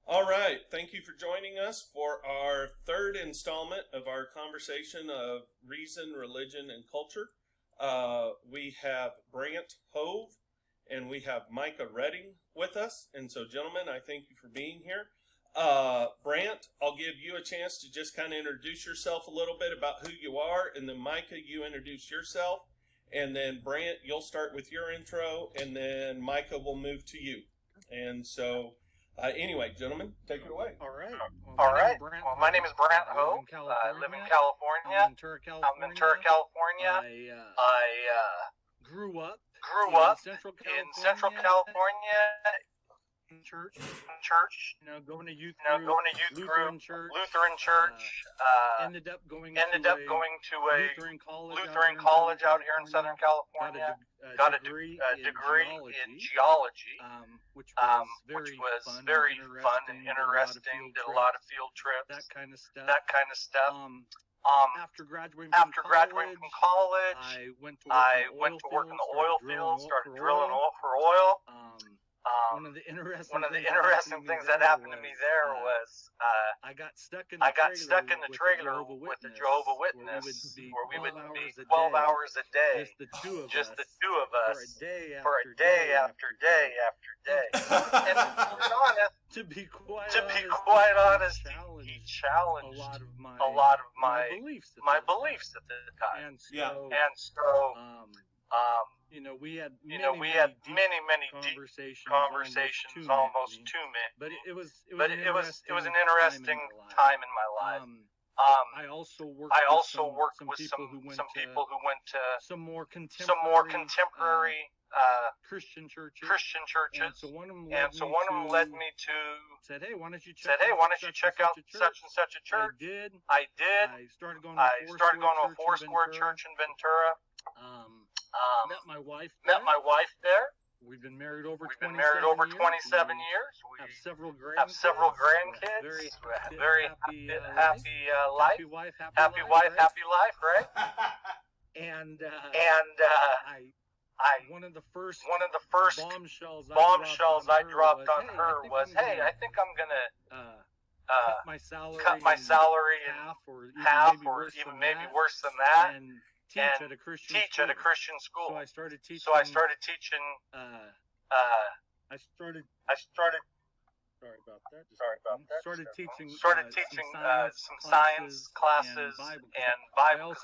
All right. Thank you for joining us for our third installment of our conversation of reason, religion, and culture. We have Brant Hove and we have Micah Redding with us. And so, gentlemen, I thank you for being here. Brant, I'll give you a chance to just kind of introduce yourself a little bit about who you are. And then, Micah, you introduce yourself. And then, Brant, you'll start with your intro. And then, Micah will move to you. And so... anyway, gentlemen, take it away. All right. Well, my name is Brant Ho. I live in California. I'm in Ventura, California. I grew up in Central California. Church. Going to youth group, Lutheran church. Ended up going to a Lutheran college out here in Southern California. Got a degree in geology, which which was was very fun and interesting. Did a lot of field trips. that kind of stuff. After graduating from college, I went to work in the oil field, started drilling oil. oil for oil. One of the interesting things that happened to me there was I got stuck in I got stuck in the trailer with the Jehovah Witness, where we would be 12 hours a day, just the two of us, for a day after day after day. And to be quite honest, he challenged a lot of my beliefs at the time. And so, we had many deep conversations, almost too many. But it was an interesting time in my life. I also worked with some people who went to some more contemporary Christian churches. And so one of them led me to said, hey, why don't you check out such and such a church? I did. I started going to a Foursquare church in Ventura. Met my wife there. We've been married over 27 years. We have several grandkids. Very happy life. Happy wife, happy life, right? And one of the first bombshells I dropped on her was, hey, I think I'm gonna cut my salary in half, or even maybe worse than that, and teach at a Christian school. So I started teaching. Sorry about that. Started teaching some science classes and Bible.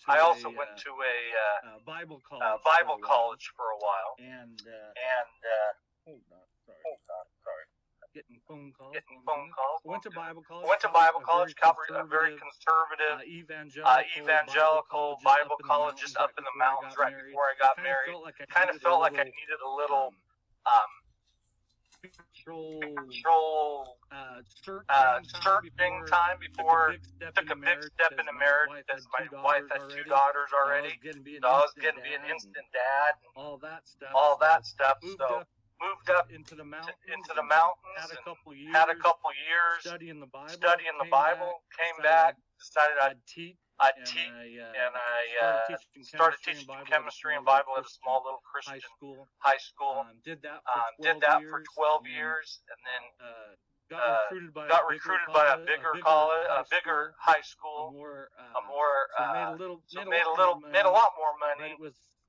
I also went to a Bible college for a while. And hold on, sorry. Getting phone calls. Went to Bible college. A very conservative, evangelical Bible college just up in the mountains right before I got married. Kind of felt like I needed a little searching time before I took a big step into marriage, as my wife has 2 daughters already. So I was getting to be an instant dad. All that stuff. Moved up into the mountains. Had a couple years studying the Bible. Came back. Decided I'd teach. I started teaching chemistry and Bible at a small little Christian high school. Did that for 12 years, and then got recruited by a bigger college, a bigger high school, made a lot more money.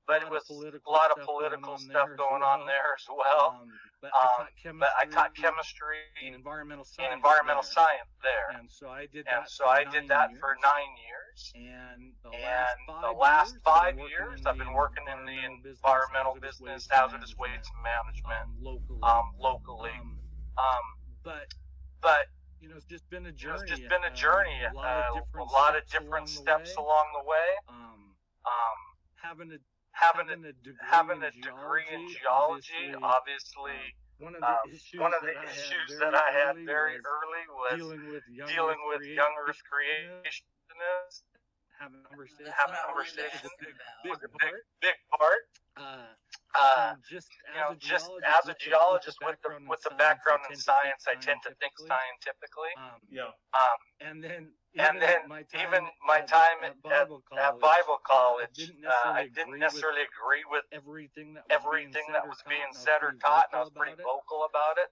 But it was a lot of political stuff going on there as well. But I taught chemistry and environmental science there. And so I did that for 9 years. And the last 5 years, I've been working in the environmental business, hazardous waste management, locally. But it's just been a journey. A lot of different steps along the way. Having a degree in geology, obviously, one of the issues that I had very early was dealing with young Earth creationists. Having conversations was a big part. Just as a geologist with the background in science, I tend to think scientifically. And then even my time at Bible college, I didn't necessarily agree with everything that was being said or taught, and I was pretty vocal about it.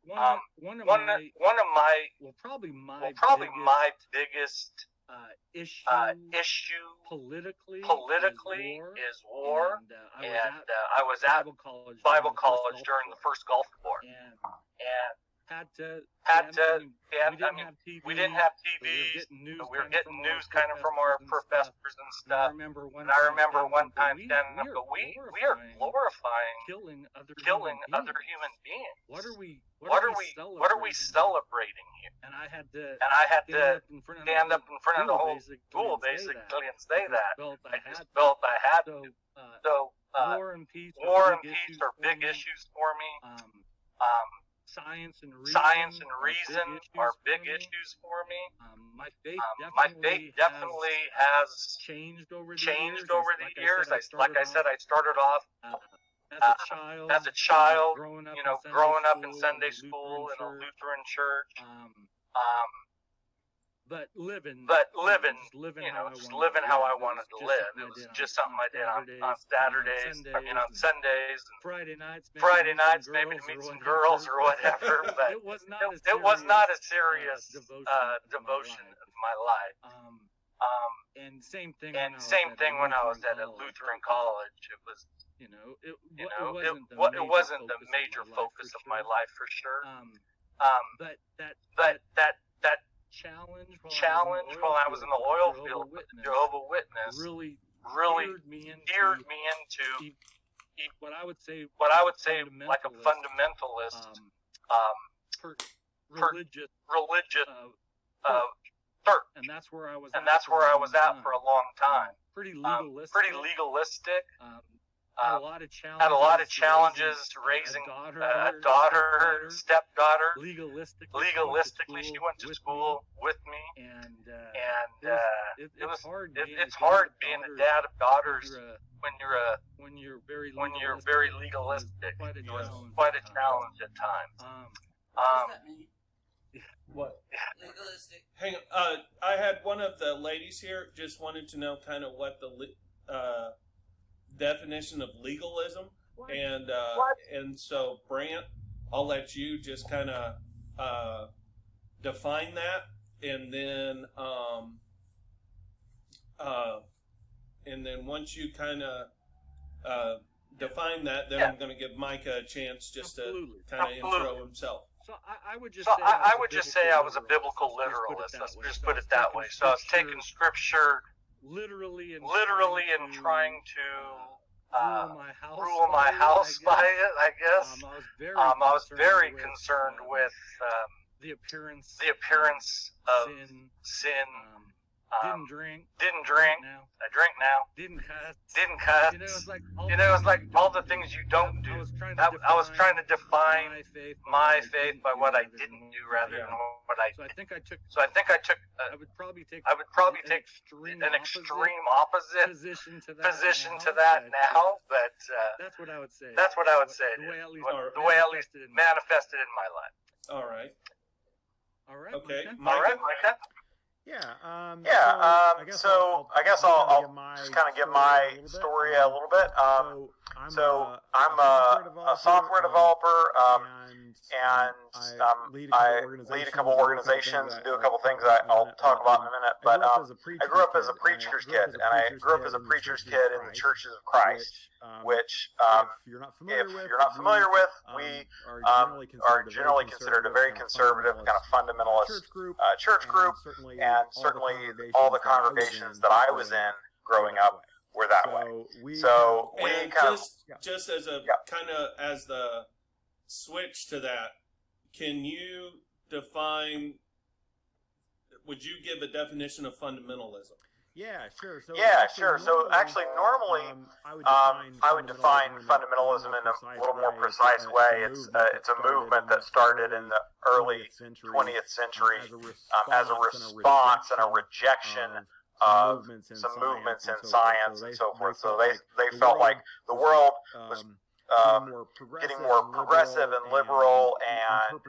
one of my probably my biggest issue politically is war. And I was at Bible college during the first Gulf War, and had to. We didn't have TV. We were getting news kind of from our professors and stuff. And I remember one time standing up, but we are glorifying killing other human beings. What are we celebrating here? And I had to stand up in front of the whole school basically and say that. I just felt I had to. So war and peace are big issues for me. Science and reason are big issues for me. My faith definitely has changed over the years. Like I said, I started off as a child, growing up in Sunday school in a Lutheran church. But living how I wanted to live. It was just something I did on Saturdays, on Sundays, and Friday nights, maybe to meet some girls or whatever. But it was not a serious devotion of my life. And same thing when I was at a Lutheran college. It was, it wasn't the major focus of my life for sure. But that challenge while I was in the oil field with the Jehovah's Witness really geared me into what I would say like a fundamentalist, religious church. And that's where I was at for a long time. Pretty legalistic. Had a lot of challenges raising a daughter, stepdaughter. Legalistically, she went to school with me, and it's hard being a dad of daughters when you're very legalistic. It was quite a challenge at times. What does that mean? What? Legalistic. Hang on. I had one of the ladies here just wanted to know kind of what the definition of legalism, and so Brant, I'll let you just kind of define that, and then once you kind of define that, then I'm going to give Micah a chance just to kind of intro himself. So I would just say I was a biblical literalist. Let's just put it that way. So I was taking scripture literally and trying to rule my house by it, I guess. I was very concerned with the appearance of sin. Didn't drink. I drink now. Didn't cuss. It was like all the things you don't do. I was trying to define my faith by what I didn't do rather than what I did. So I think I took. I would probably take an extreme opposite position to that now, but that's what I would say. The way at least manifested in my life. All right. Okay. Micah? So I guess I'll just kind of give my story a little bit. So I'm a software developer, and I lead a couple organizations, do a couple things that I'll talk about in a minute. But I grew up as a preacher's kid, and I grew up as a preacher's kid in the Churches of Christ, which, if you're not familiar with, we are generally considered a very conservative, kind of fundamentalist church group, and certainly all the congregations that I was in growing up were that way. So we kind of just as a kind of as the switch to that, can you define? Would you give a definition of fundamentalism? Yeah, sure. So actually, normally, I would define fundamentalism in a little more precise way. It's a movement that started in the early 20th century as a response and a rejection of some movements in science and so forth. So they felt like the world was getting more progressive and liberal and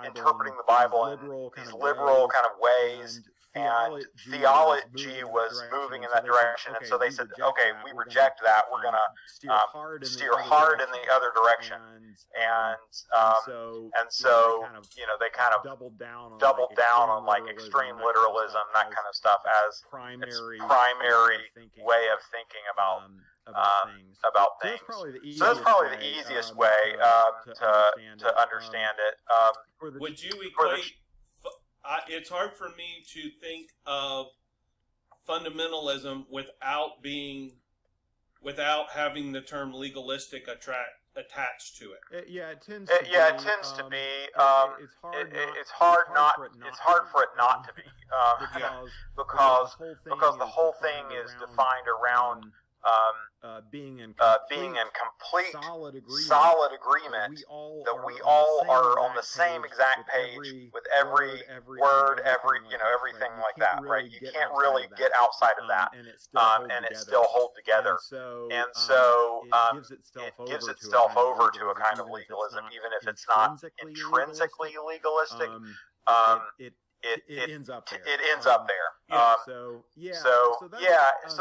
interpreting the Bible in these liberal kind of ways. And theology was moving in that direction, and so they said, "Okay, we reject that. We're going to steer hard in the other direction." And so they kind of doubled down on like extreme literalism, that kind of stuff, as its primary way of thinking about things. So that's probably the easiest way to understand it. Would you equate? It's hard for me to think of fundamentalism without having the term legalistic attached to it. It tends to be. It's hard for it not to be, because the whole thing is defined around being in complete solid agreement that we all are on the same exact page with every word, everything like that, right? You can't really get outside of that, and it still hold together. And so it gives itself over to a kind of legalism, even if it's not intrinsically legalistic. It ends up there. So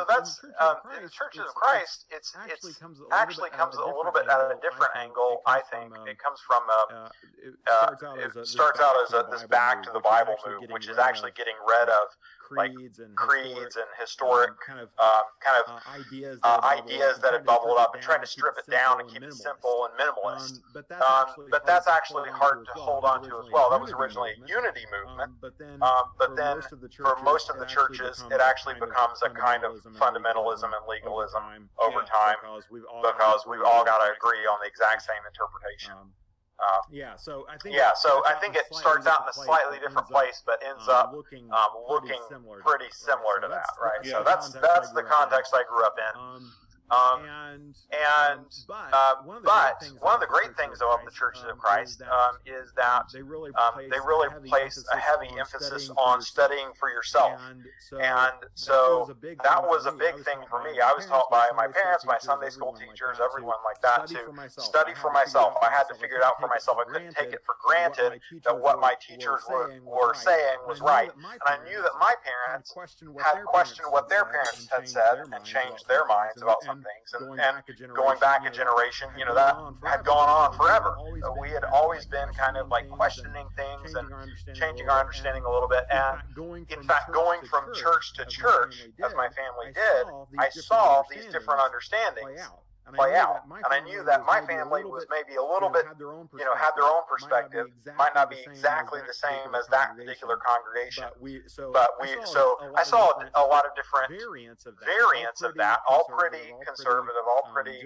that's in the Churches of Christ. It actually comes a little bit at a different angle. I think it comes from it starts out as this back to the Bible move, which is actually getting rid of creeds and historic ideas that had bubbled up, and trying to strip it down and keep it simple and minimalist. But that's actually hard to hold on to as well. That was originally a unity movement. But then for most of the churches, it actually becomes a kind of fundamentalism and legalism over time, because we've all got to agree on the exact same interpretation. So I think it starts out in a slightly different place, but ends up looking pretty similar to that, right? So that's the context I grew up in. But one of the great things about the Churches of Christ is that they really place a heavy emphasis on studying for yourself. And so that was a big thing for me. I was taught by my parents, my Sunday school teachers, everyone like that, to study for myself. I had to figure it out for myself. I couldn't take it for granted that what my teachers were saying was right. And I knew that my parents had questioned what their parents had said and changed their minds about some things, and going back a generation, that had gone on forever. We had always been kind of like questioning things and changing our understanding a little bit. And in fact, going from church to church, as my family did, I saw these different understandings play out. And I knew that my family was maybe a little bit, had their own perspective, might not be exactly the same as that particular congregation. So I saw a lot of different variants of that, all pretty conservative, all pretty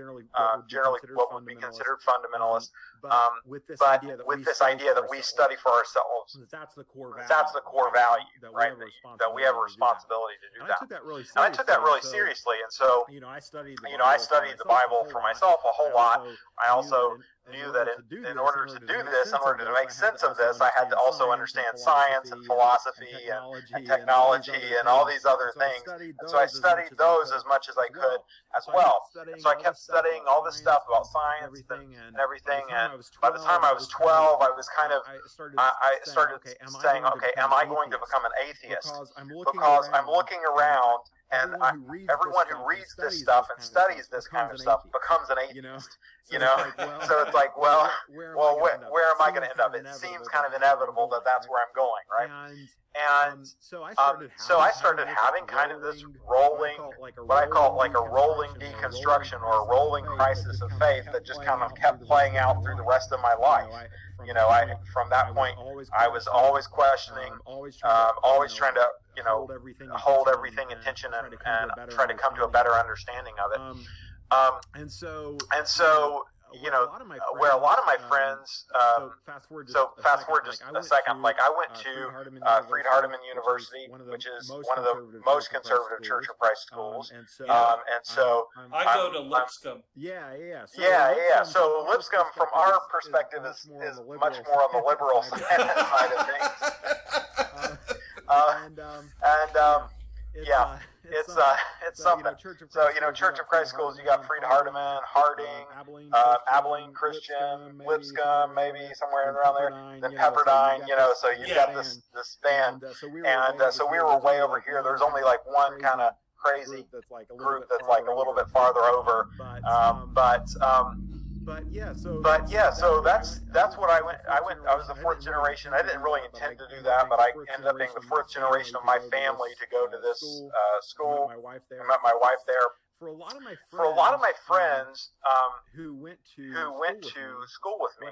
generally what would be considered fundamentalist. But with this idea that we study for ourselves, that's the core value, right? That we have a responsibility to do that. And I took that really seriously. And so, I studied the Bible for myself a whole lot. I also knew that in order to do this, in order to make sense of this, I had to also understand science and philosophy and technology and all these other things. And so I studied those as much as I could as well. And so I kept studying all this stuff about science and everything. And by the time I was 12, I was kind of, I started saying, okay, am I going to become an atheist? Because I'm looking around, and everyone who reads this stuff and studies this kind of stuff becomes an atheist. So it's like, well, where am I going to end up? It seems kind of inevitable that that's where I'm going, right? And so I started having kind of this rolling, what I call like a rolling deconstruction or a rolling crisis of faith that just kind of kept playing out through the rest of my life. From that point, I was always questioning, always trying to, hold everything in tension and try to come to a better understanding of it. And so where a lot of my friends, fast forward just a second, like I went to Freed-Hardeman University, which is one of the most conservative Church of Christ schools, and so I go to Lipscomb. So Lipscomb, from our perspective, is much more on the liberal side of things. it's something. So, Church of Christ schools, you got Fried Hardeman, Harding, Abilene Christian, Lipscomb, maybe somewhere around there, then Pepperdine, so you've got this span. And so we were way over here. There's only like one kind of crazy group that's like a little bit farther over. But yeah, so that's what I went. I was the fourth generation. I didn't really intend to do that, but I ended up being the fourth generation of my family to go to this school. I met my wife there. For a lot of my friends who went to school with me,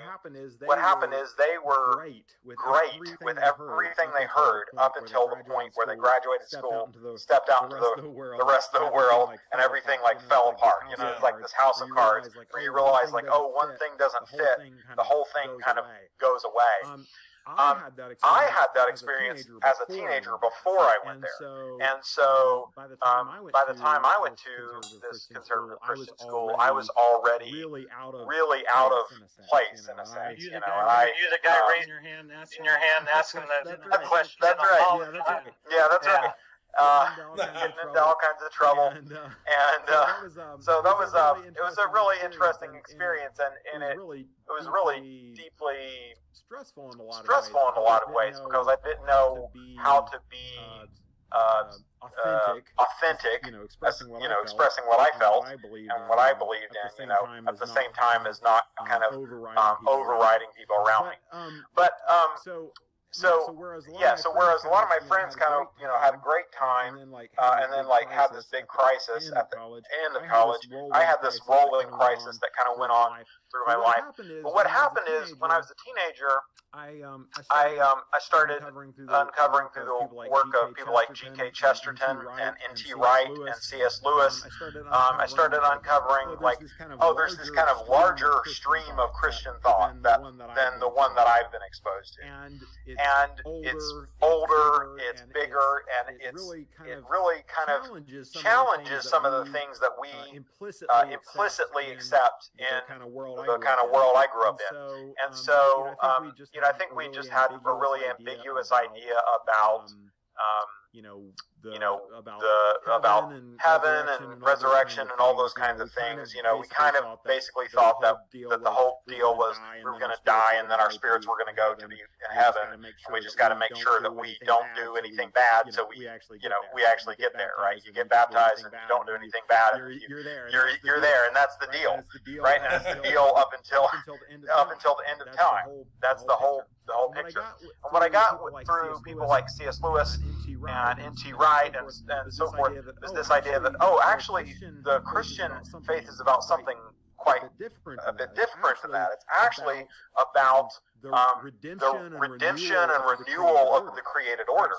what happened is they were great with everything they heard up until the point where they graduated school, stepped out into the rest of the world, and everything like fell apart. It's like this house of cards where you realize like, oh, one thing doesn't fit, the whole thing kind of goes away. I had that experience as a teenager before I went there, and so by the time I went to this conservative Christian school, I was already really out of place in a sense. You're the guy raising your hand, asking the question. That's right. Yeah, that's right. Getting into all kinds of trouble, so that was it was a really interesting experience, and it was really deeply stressful in a lot of ways because I didn't know how to be authentic, expressing what I felt and what I believed in, at the same time as not kind of overriding people around me. But So whereas a lot of my friends kind of had a great time, and then had this big crisis at the end of college, I had this rolling crisis that kind of went on through my life. But what happened is when I was a teenager, I started uncovering through the work of people like G.K. Chesterton and N.T. Wright and C.S. Lewis. I started uncovering there's this kind of larger stream of Christian thought than the one that I've been exposed to. And it's older, it's bigger, and it really kind of challenges some of the things that we implicitly accept in the kind of world I grew up in. And so, I think we just had a really ambiguous idea about about heaven and resurrection and all those kinds of things. We kind of basically thought that the whole deal was we were going to die and then our spirits were going to go to be in heaven, and we just got to make sure that we don't do anything bad, so we actually get there, right? You get baptized and you don't do anything bad, and you're there, and that's the deal, right? And that's the deal up until the end of time. That's the whole picture. And what I got through people like C.S. Lewis and N.T. Wright and so forth is this idea that actually the Christian faith is about something quite a bit different than that. It's actually about the redemption and renewal of the created order,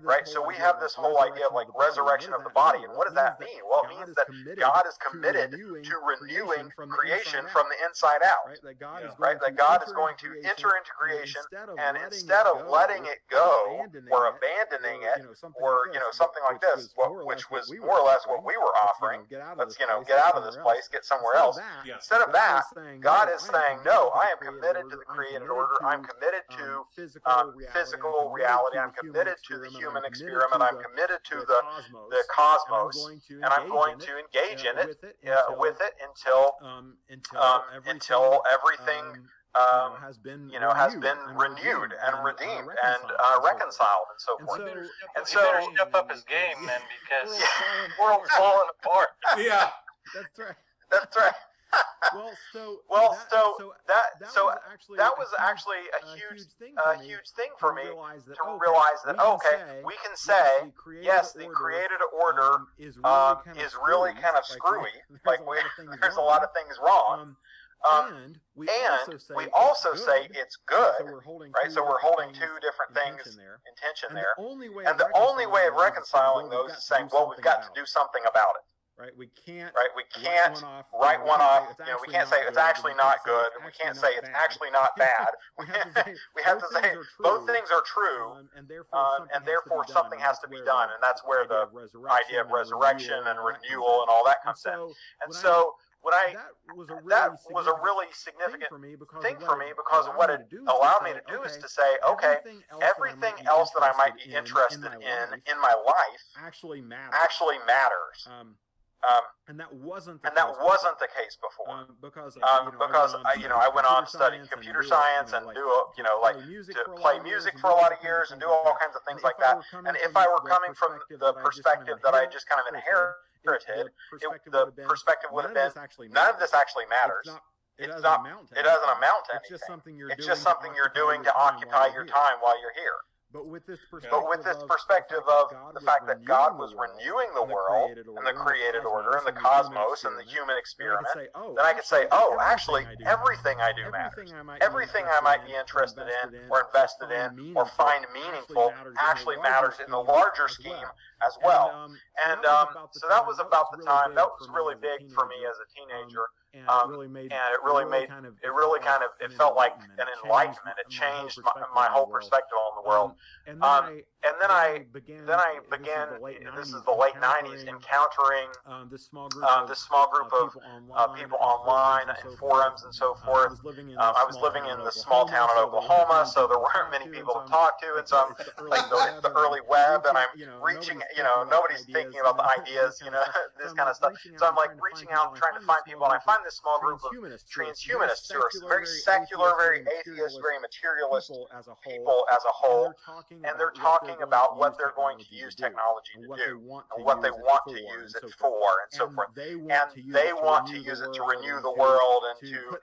right? So we have this whole idea of like resurrection of the body, and what does that mean? Well, it means that God is committed to renewing creation from the inside out, right? That God is going to enter into creation, and instead of letting it go or abandoning it or something like this, which was more or less what we were offering, let's get out of this place, get somewhere else. Instead of that, God is saying, no, I am committed to the created order. I'm committed to physical reality. I'm committed to the human experiment. I'm committed to the cosmos, and I'm going to engage in it until everything has been renewed and redeemed and reconciled and so forth. And so better step up his game then, because world's falling apart. Yeah, that's right. That was actually a huge thing for me to realize that we can say yes, the created order is really kind of screwy. Like there's a lot of things wrong. And we also say it's good, right? So we're holding two different things in tension there. And the only way of reconciling those is saying, well, we've got to do something about it. Right, we can't write one off. We can't say it's actually not good. We can't say it's actually not bad. We have to say both things are true, and therefore something has to be done. And that's where the idea of resurrection and renewal and all that comes in. And so that was a really significant thing for me because what it allowed me to do is to say, okay, everything else that I might be interested in my life actually matters. And that wasn't the case before. Because I went on to study computer science and do to play music for a lot of years and do all kinds of things like that. And if I were coming from the perspective that I just kind of inherited, the perspective would have been, none of this actually matters. It doesn't amount to anything. It's just something you're doing to occupy your time while you're here. But with this perspective of the fact that God was renewing the world and the created order and the cosmos and the human experiment, then I could say, oh, actually, everything I do matters. Everything I might be interested in or invested in or find meaningful actually matters in the larger scheme as well. And so that was about the time. That was really big for me as a teenager. It felt like an enlightenment. It changed my whole perspective on the world. And then I began. This is the late '90s, encountering this small group of people online and forums and so forth. I was living in the small town of Oklahoma, so there weren't many people to talk to, and so I'm like the early web, and I'm reaching. Nobody's thinking about the ideas, this kind of stuff. So I'm like reaching out, trying to find people, and I find this small group of transhumanists who are very secular, very atheist, very materialist people as a whole, and they're talking about what they're going to use technology to do and what they want to use it for and so forth. And they want to use it to renew the world and to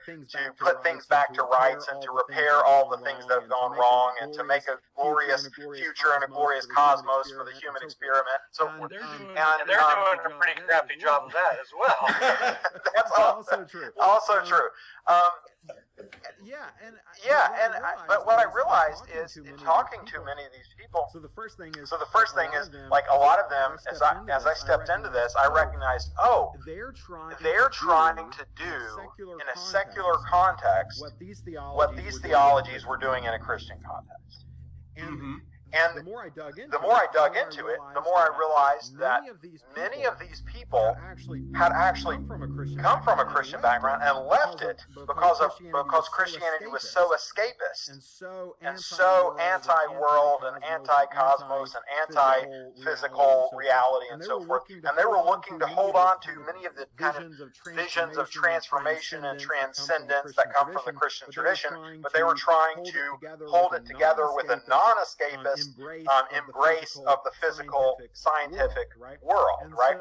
put things back to rights and to repair all the things that have gone wrong and to make a glorious future and a glorious cosmos for the human experiment and so forth. And they're doing a pretty crappy job of that as well. That's also true. Also true. But what I realized is in talking to many of these people. So the first thing is, like a lot of them, as I stepped into this, I recognized, they're trying to do in a secular context what these theologies were doing in a Christian context. And the more I dug into it, the more I realized that many of these people had actually come from a Christian background and left it because Christianity was so escapist and so anti-world and anti-cosmos and anti-physical reality and so forth. And they were looking to hold on to many of the kind of visions of transformation and transcendence that come from the Christian tradition, but they were trying to hold it together with a non-escapist embrace of the physical, scientific world, right?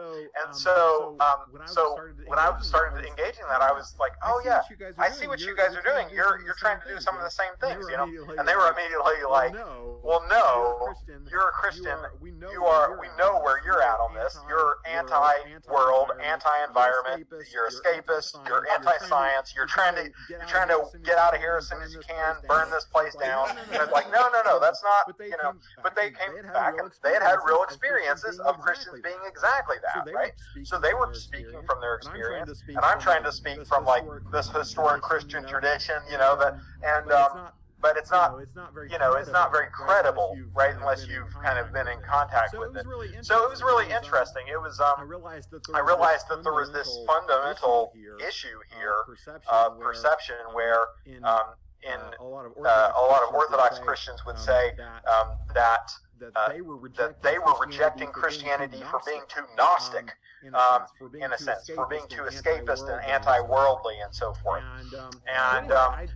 And so when I started engaging that, I was like, oh yeah, I see what you guys are doing. You're trying to do some of the same things, And they were immediately like, well, no, you're a Christian. We know where you're at on this. You're anti-world, anti-environment. You're escapist. You're anti-science. You're trying to get out of here as soon as you can. Burn this place down. And it's like, no, that's not. But they came back and they had real experiences of Christians being exactly that, right? So they were speaking from their experience, and I'm trying to speak from like this historic Christian tradition, but it's not very credible, right? Unless you've kind of been in contact with it. So it was really interesting. It was I realized that there was this fundamental issue here of perception where a lot of Orthodox Christians would say that they were rejecting Christianity for being too Gnostic, in a sense, for being too escapist and anti-worldly and so forth.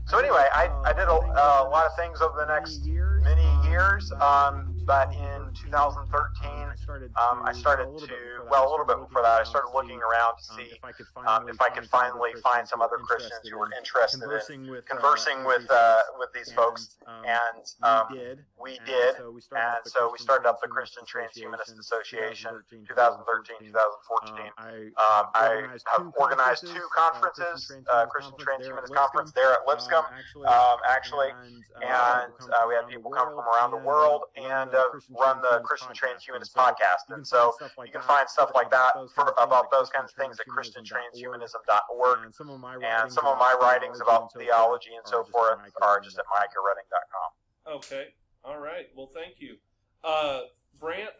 So anyway, I did a lot of things over the next many years, but in 2013, I started to, well, a little bit before that, I started looking around to see if I could finally find some other Christians who were interested in conversing with these folks, and we did, and so we started up the Christian Transhumanist Association, 2013, 2014. I have organized two conferences, Christian Transhumanist Conference there at Lipscomb, actually, and we had people come from around the world and run the Christian Transhumanist podcast. And so you can find stuff like that about those kinds of things at christiantranshumanism.org. And some of my writings about theology and so forth are just at micahredding.com. Okay. All right. Well, thank you. Brant,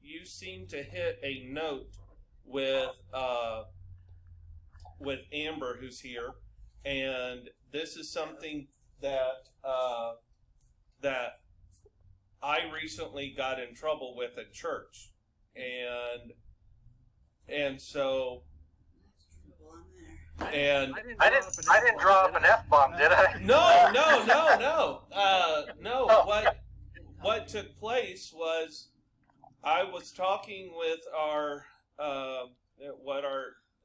you seem to hit a note with with Amber, who's here, and this is something that that I recently got in trouble with at church, and so. And I didn't drop an F-bomb, did I? No. No. What took place was I was talking with our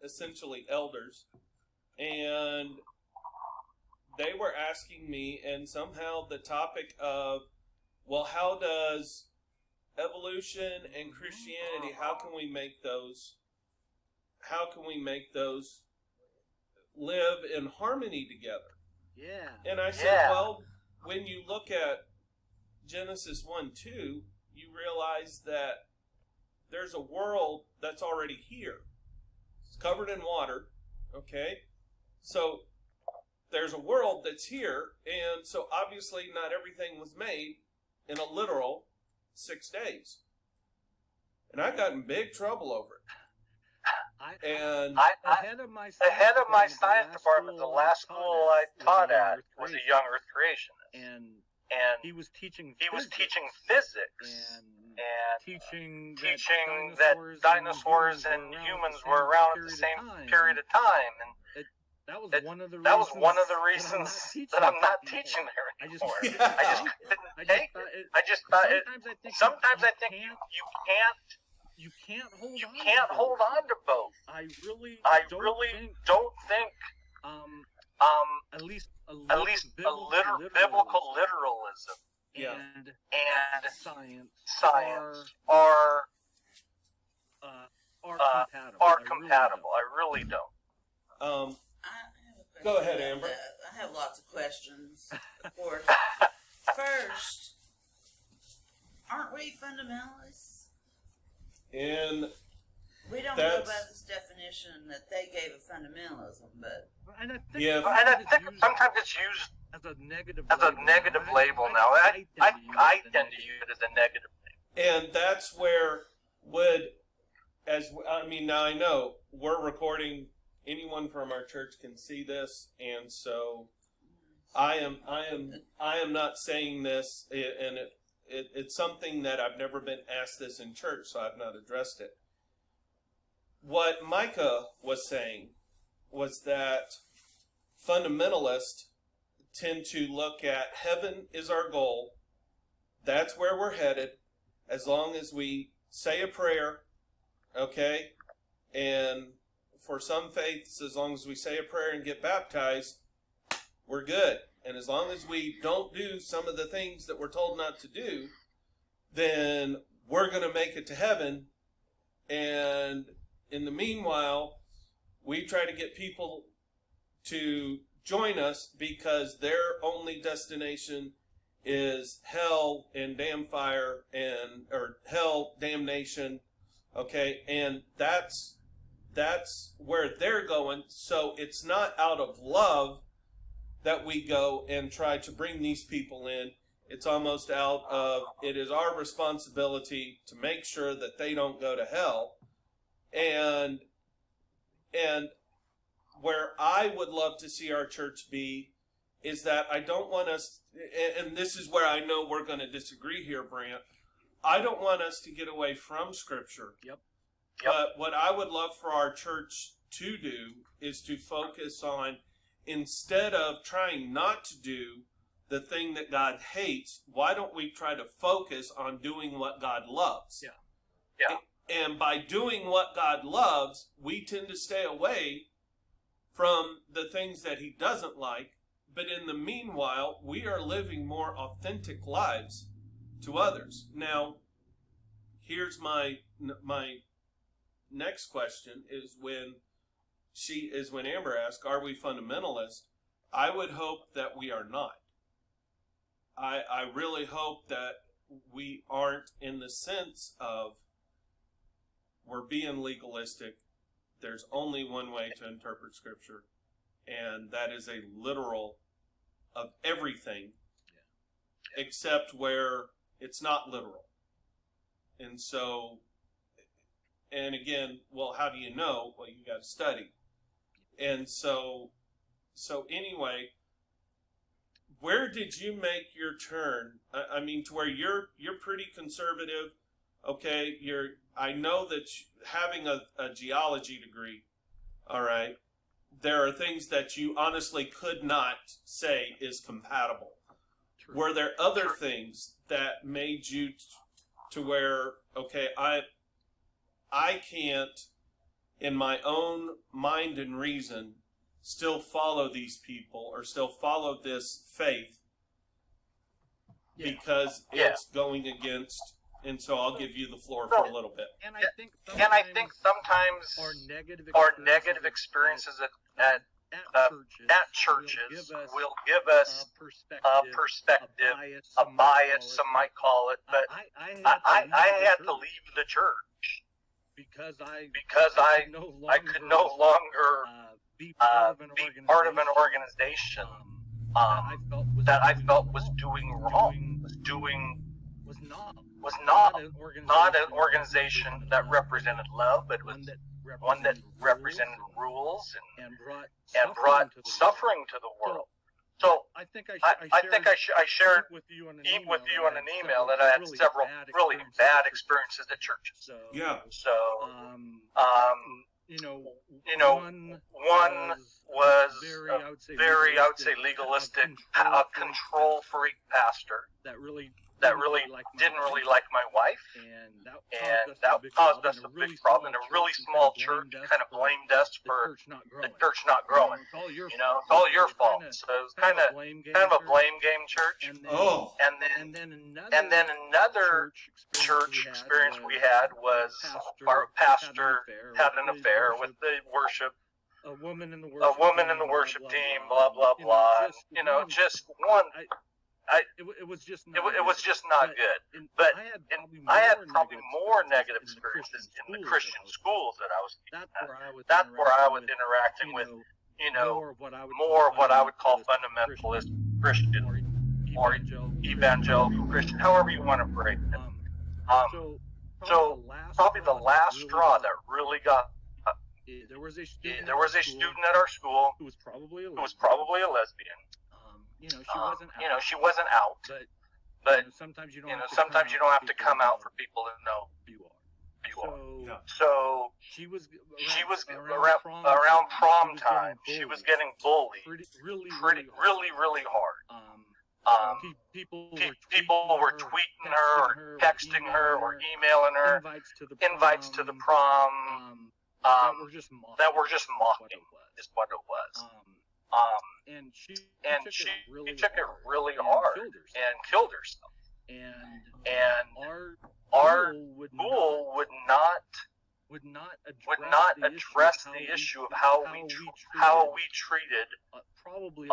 essentially elders, and they were asking me, and somehow the topic of, well, how does evolution and Christianity, how can we make those live in harmony together? Yeah. And I said, well, when you look at Genesis 1:2, you realize that there's a world that's already here. It's covered in water, okay? So there's a world that's here, and so obviously not everything was made in a literal 6 days. And I got in big trouble over it. Ahead of my science department, the last school I taught at was a young Earth creationist, and he was teaching physics and teaching that dinosaurs and humans were around at the same period of time, and that was one of the reasons that I'm not teaching there anymore. I just couldn't take it. I just thought sometimes I think you can't hold on to both. I really don't think at least a little biblical literalism and science are compatible. I really don't. Go ahead, Amber. I have lots of questions. Of course. First, aren't we fundamentalists? And we don't know about this definition that they gave of fundamentalism, but and I think sometimes it's used as a negative label now. I tend to use it as a negative label. And that's where now I know we're recording. Anyone from our church can see this, and so I am not saying this, and it's something that I've never been asked this in church, so I've not addressed it. What Micah was saying was that fundamentalists tend to look at heaven is our goal. That's where we're headed, as long as we say a prayer, okay? And for some faiths, as long as we say a prayer and get baptized, we're good. And as long as we don't do some of the things that we're told not to do, then we're going to make it to heaven. And in the meanwhile, we try to get people to join us because their only destination is hell and damn fire or hell, damnation. Okay. And that's where they're going. So it's not out of love that we go and try to bring these people in. It's almost out of, it is our responsibility to make sure that they don't go to hell. And where I would love to see our church be is that I don't want us, and this is where I know we're going to disagree here, Brant. I don't want us to get away from Scripture. Yep. But what I would love for our church to do is to focus on, instead of trying not to do the thing that God hates, why don't we try to focus on doing what God loves? Yeah. And by doing what God loves, we tend to stay away from the things that He doesn't like. But in the meanwhile, we are living more authentic lives to others. Now, here's my next question is when Amber asked, are we fundamentalist? I would hope that we are not. I really hope that we aren't, in the sense of we're being legalistic. There's only one way to interpret Scripture, and that is a literal of everything, except where it's not literal. And so, and again, well, how do you know? Well, you got to study. And so anyway, where did you make your turn? I mean, to where you're pretty conservative. Okay, I know that having a geology degree, all right, there are things that you honestly could not say is compatible. True. Were there other things that made you to where, okay, I can't, in my own mind and reason, still follow these people or still follow this faith because it's going against, and so I'll give you the floor for a little bit. And I think sometimes our negative experiences at churches will give us a perspective, a bias, some might call it, but I had to leave the church because I could no longer be part of an organization that I felt was doing wrong, was not an organization that represented love, but was one that represented rules and brought suffering to the world. So I think I shared with you on an email that I had several really bad experiences at churches. One was a very, I would say, legalistic, control freak pastor that really didn't really like my wife, and that caused us a big problem. In a really small church, kind of blamed us for the church not growing. It's all your fault. So it was kind of a blame game church. And then another church experience we had was our pastor had an affair with the worship. A woman in the worship team, blah blah blah. Just one. It was just not good. But I had probably more negative experiences in the Christian schools that I was teaching at. That's where I was interacting with, more of what I would call fundamentalist Christian or evangelical Christian, however you want to break it. So probably the last straw that really got. There was a student at our school who was probably a lesbian. She wasn't out, but sometimes you don't have to come out for people to know you are. So she was around prom time. She was getting bullied really hard. People were tweeting her or texting her or emailing her invites to the prom that were just mocking is what it was. And she took it really hard and killed herself. And our school would not address the issue of how we treated probably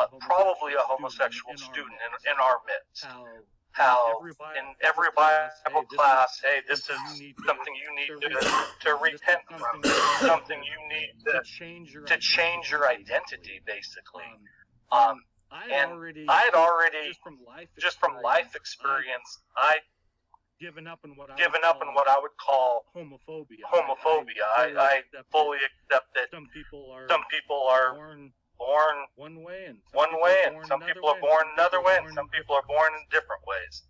a homosexual student in our midst. How in every Bible class, hey, this is something you need to repent from, something you need to change your identity, basically. And I had already, just from life experience, I'd given up on what I would call homophobia. I fully accept that some people are born one way, and some people are born another way, and some people are born in different ways.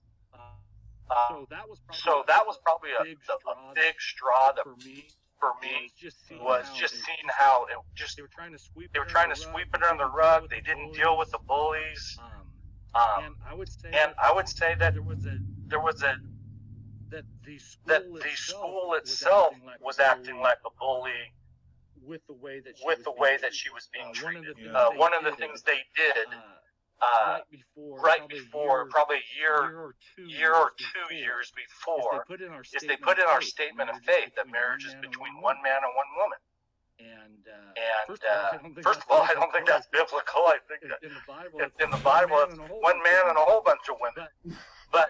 So that was probably a big straw that for me was just seeing how they were trying to sweep it under the rug. They didn't deal with the bullies. And I would say that the school itself was acting like a bully. With the way that she was being treated. One of the things they did right before probably a year or 2 years before, is they put in our statement of faith that marriage is between one man and one woman. And first of all, I don't think that's biblical. I think that in the Bible, it's one man and a whole bunch of women. But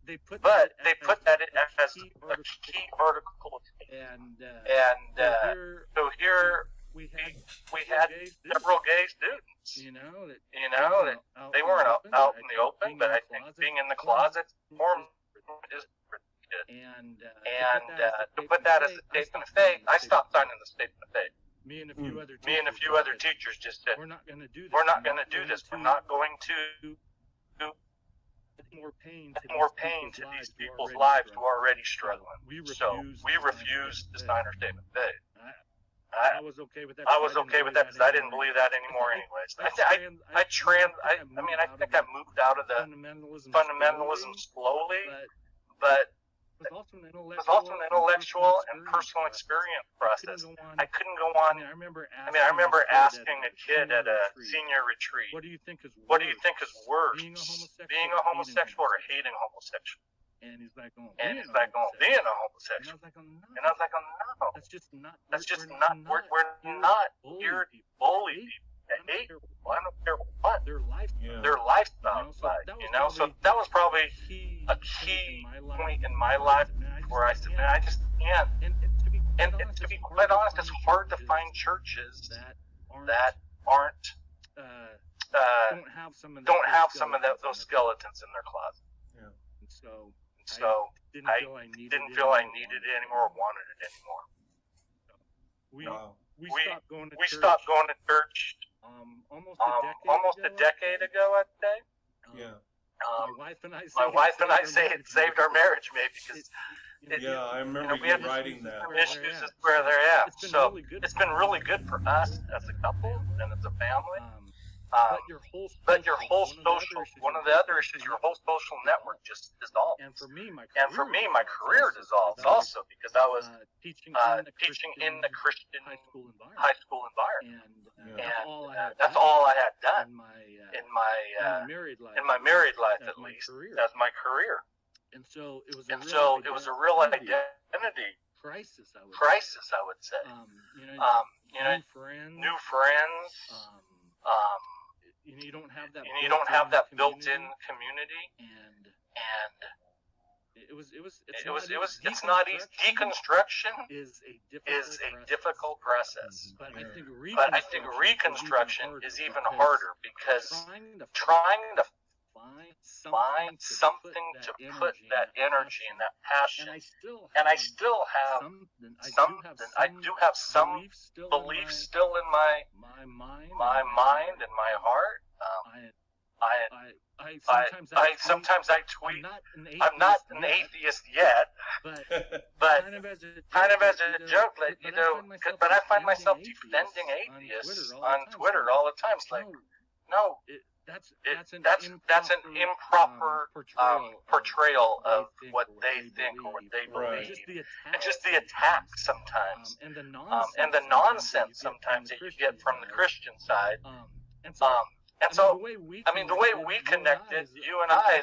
they put that as a key article. And so here we had several gay students. That they weren't out in the open, but I think being in the closet is And to put that as a statement of faith, I stopped signing the statement of faith. Me and a few other teachers just said, we're not going to do this. We're not going to do this. We're not going to more pain to these people's lives who are already struggling. So we refused to sign our statement of faith. I was okay with that. I was okay with that because I didn't believe that anymore, anyways. I think I moved out of the fundamentalism slowly, but it was also an intellectual and personal experience process. I couldn't go on. I remember asking a kid at a senior retreat, what do you think is worse, being a homosexual or hating homosexuals? And he's like, being a homosexual. And I was like, no. That's just not. We're not here to bully people. Hate people. I don't care what their lifestyle is like. So that was probably a key point in my life where I said, man, I just can't. And to be quite honest, it's hard to find churches that aren't don't have some of those skeletons in their closet. Yeah. So I didn't feel I needed it anymore or wanted it anymore. We stopped going to church almost a decade ago, I'd say. Yeah. My wife and I say it saved our marriage, maybe, because I remember we had writing that. Issues is where they're at. So it's been really good for us as a couple and as a family. But your whole social, one of the other issues, your whole social network just dissolves. And for me, my career dissolves also because I was teaching in the Christian high school environment. And that's all I had done in my married life, at least, as my career. And so it was a real identity crisis, I would say. New friends. You don't have that built-in community, and it's not easy. Deconstruction is a difficult process, but I think reconstruction is even harder because trying to find something to put that energy and that passion, and I still have I do have some beliefs still in my mind and my heart. Sometimes I tweet. I'm not an atheist yet, but kind of as a joke, like, but I find myself defending atheists on Twitter all the time. It's like, no. That's an improper portrayal of what they think or what they believe, and just the attack sometimes, and the nonsense sometimes that you get from the Christian side. And so, the way we connected, you and I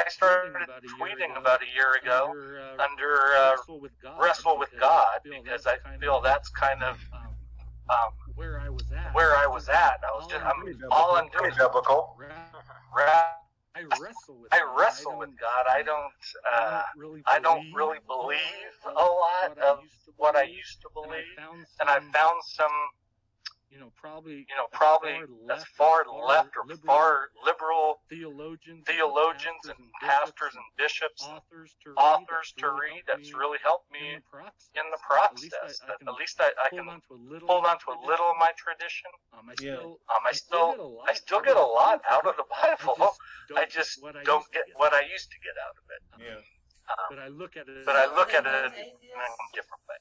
started tweeting about a year ago under Wrestle with God, because I feel that's kind of where I was at. I'm all I'm doing biblical. I wrestle with God. I don't really believe a lot of what I used to believe, and I found some, probably as far left or far liberal theologians and pastors and bishops, authors to read. That's really helped me in the process. At least I can hold on to a little of my tradition. I still get a lot out of the Bible. I just don't get what I used to get out of it. Yeah. But I look at it in a different way.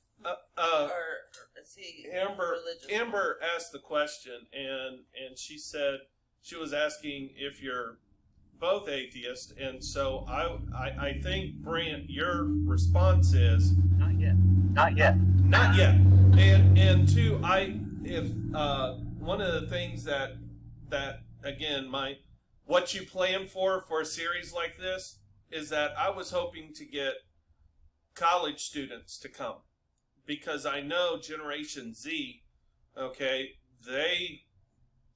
Amber asked the question, and she said she was asking if you're both atheists, and so I think, Brant, your response is not yet. And two, one of the things that again, what you plan for a series like this is that I was hoping to get college students to come, because I know Generation Z,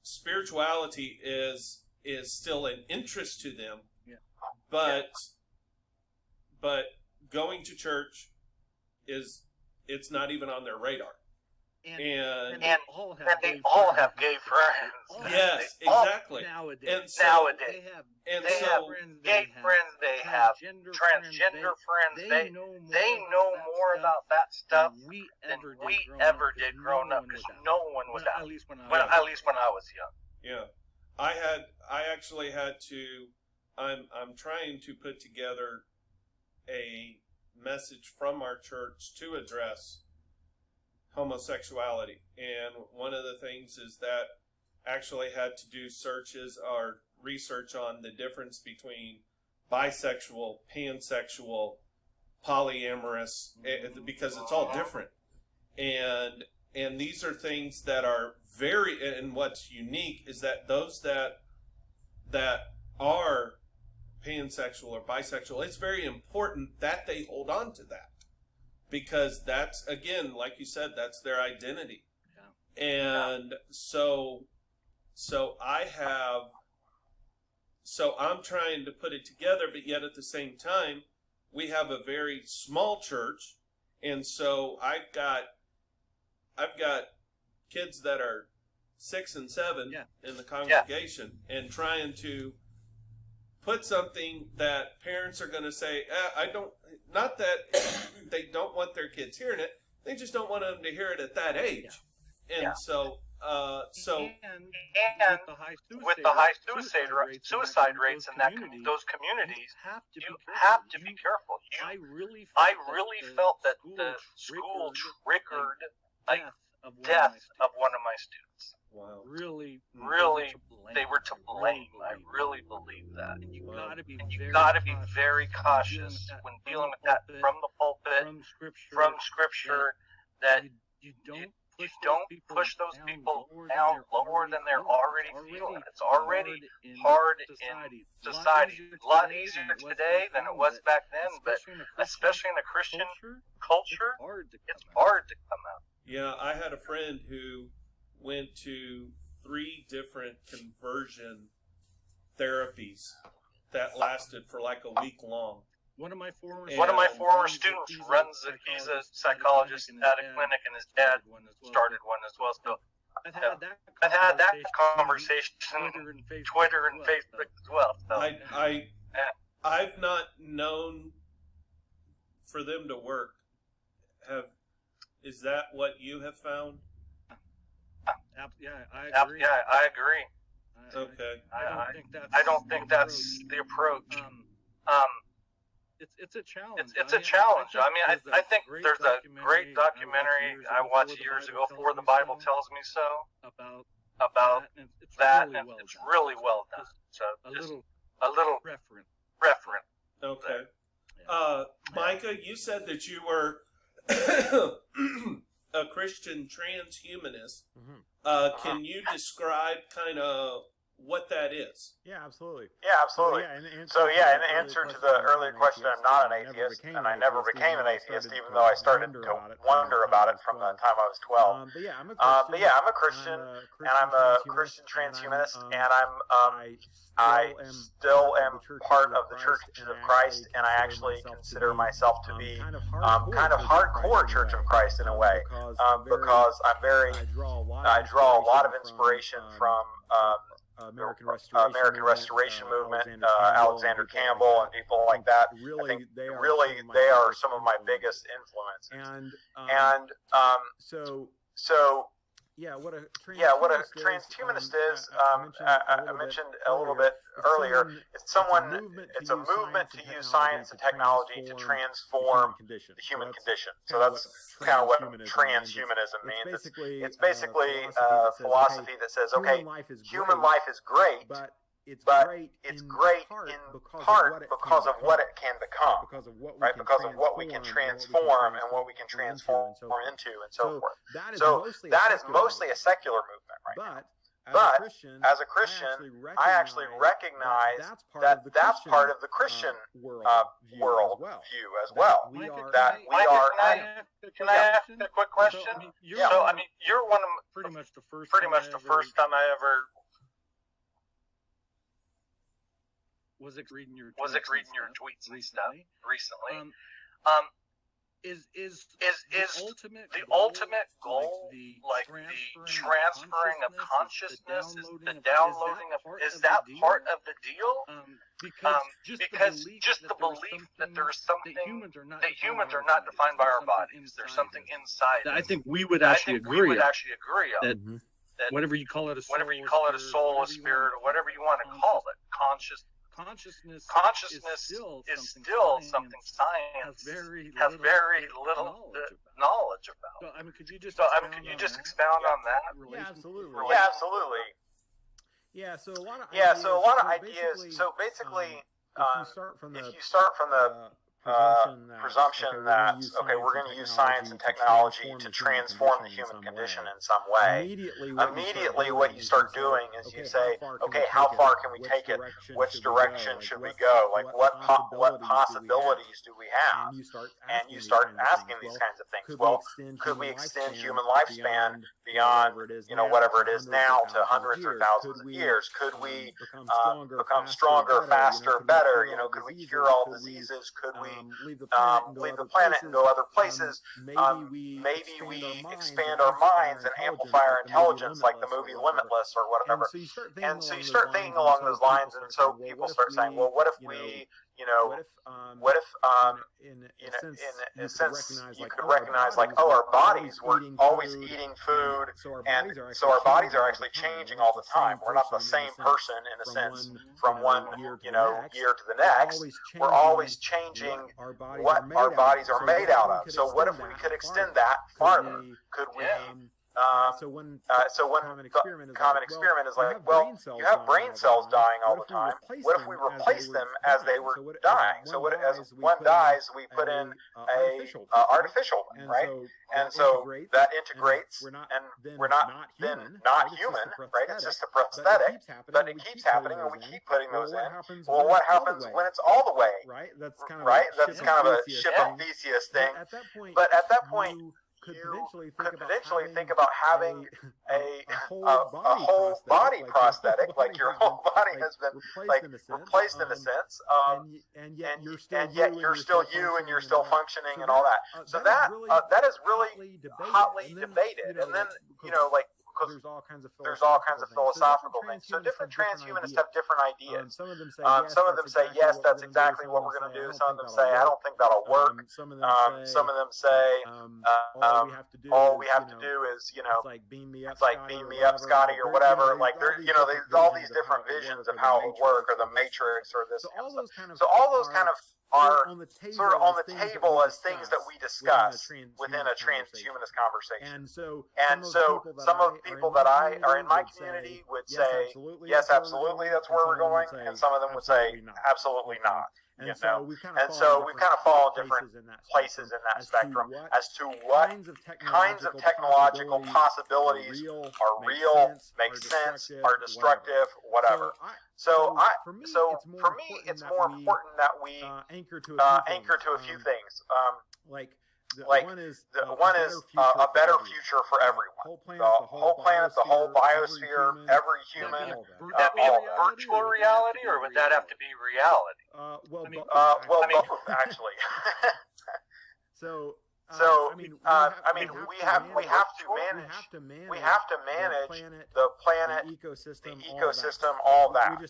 spirituality is still an interest to them, but going to church it's not even on their radar. and they all have gay friends. Yes, exactly. Nowadays, they have gay friends. They have transgender friends. They know more about that stuff than we ever did growing up, because no one was out. At least when I was young. Yeah, I actually had to. I'm trying to put together a message from our church to address homosexuality, and one of the things is that actually had to do searches or research on the difference between bisexual, pansexual, polyamorous, because it's all different, and these are things that are very, and what's unique is that those that are pansexual or bisexual, it's very important that they hold on to that, because that's, again, like you said, that's their identity. Yeah. And so I'm trying to put it together, but yet at the same time, we have a very small church, and so I've got kids that are 6 and 7 in the congregation, and trying to put something that parents are going to say, I don't, not that they don't want their kids hearing it, they just don't want them to hear it at that age. Yeah. And so with the high suicide rates in those communities, you have to be careful. I really felt that the school triggered a death of one of my students. Wow. Really, they were to blame. I really believe that. And you gotta be very cautious when dealing with that from the pulpit, from scripture, that you don't push those people down lower than they're already feeling. It's already hard in society. A lot easier today than it was back then, but especially in the Christian culture, it's hard to come out. Yeah, I had a friend who went to 3 different conversion therapies that lasted for like a week long. One of my former students runs it. He's a psychologist at a clinic, and his dad started one as well. So I've had that conversation on Twitter and Facebook as well. So I've not known for them to work. Is that what you have found? Yeah, I agree. Okay. I don't think that's the approach. It's a challenge. It's a challenge. I mean, I think there's a great documentary I watched years ago, For the Bible Tells Me So, about that, and it's really well done. So just a little reference. Okay. Micah, you said that you were a Christian transhumanist. Mm-hmm. Can you describe kind of what that is? Yeah, absolutely. So, in answer to the earlier question, I'm not an atheist, and I never became an atheist, even though I started to wonder about it from the time I was 12. But yeah, I'm a Christian, and I'm a Christian transhumanist, and I still am part of the Church of Christ, and I actually consider myself to be kind of hardcore Church of Christ in a way, because I draw a lot of inspiration from American Restoration Movement, Alexander Campbell, and people like that. I think really they are some of my biggest influences. What a transhumanist is, I mentioned a little bit earlier. It's a movement to use science and technology to transform the human condition. So that's kind of what transhumanism means. It's basically a philosophy that says, okay, human life is great, but it's great in part because of what it can become, right? Because of what we can transform and what we can transform into, and so forth. So that is mostly a secular movement right now. But as a Christian, I actually recognize that that's part of the Christian world view as well. That we are. Can I ask a quick question? So, I mean, you're one of pretty much the first time I ever was reading your tweets and stuff recently. the ultimate goal, like the transferring of consciousness, is the downloading of, is that part of the deal? Because just the belief that there is something, that humans are not defined by our bodies. There's something inside. I think we would actually agree on that mm-hmm. whatever you call it, a soul, a soul, a spirit, or whatever you want to call it, consciousness is still something science has very little knowledge about. So, I mean, could you just expound on that? Yeah, absolutely. Yeah, so a lot of ideas. So basically, if you start from the presumption that we're going to use science and technology to transform the human condition in some way. Immediately, what you start doing is you say, okay, how far can we take it? Which direction should we go? Like, what possibilities do we have? And you start asking these kinds of things. Well, could we extend human lifespan beyond, whatever it is now to hundreds or thousands of years? Could we become stronger, faster, better? Could we cure all diseases? Could we leave the planet and go other places? Maybe we expand our minds and amplify our intelligence, like the movie Limitless or whatever. And so you start thinking along those lines, and so people start saying, well, what if we, what if, in a sense, you could recognize, like, oh, our bodies, we're always eating food, and so our bodies are actually changing all the time. We're not the same person, in a sense, from one, year to the next. We're always changing what our bodies are made out of. So what if we could extend that farther? Could we? So one common experiment is like, well, you have brain cells dying all the time. What if we replace them as they were dying? So as one dies, we put in a artificial one, right? And so that integrates, and we're not human, right? It's just a prosthetic, but it keeps happening, and we keep putting those in. Well, what happens when it's all the way? Right? That's kind of a ship of Theseus thing. But at that point, could potentially think about having a whole body prosthetic, like your whole body has been replaced in a sense, and yet you're still you, and you're still functioning and all that. So that is really hotly debated, and then because there's all kinds of philosophical things. So different transhumanists have different ideas. Some of them say yes, that's exactly what we're going to do. Some of them say, I don't think that'll work. Some of them say all we have to do is it's like beam me up, Scotty, or whatever. Like there's all these different visions of how it will work, or the Matrix, or this. So all those kind of are sort of on the table as things that we discuss within a transhumanist conversation. And so some of the people that are in my community would say, yes, absolutely, that's where we're going, and some of them would say, absolutely not. And so we've kind of fallen different places in that spectrum as to what kinds of technological possibilities are real, make sense, are destructive, whatever. So for me, it's more important that we anchor to a few things. One is a better future for everyone. The whole planet, the whole biosphere, every human. Would that be a virtual reality, or would that have to be reality? Both actually. We have to manage the planet, the ecosystem, all that.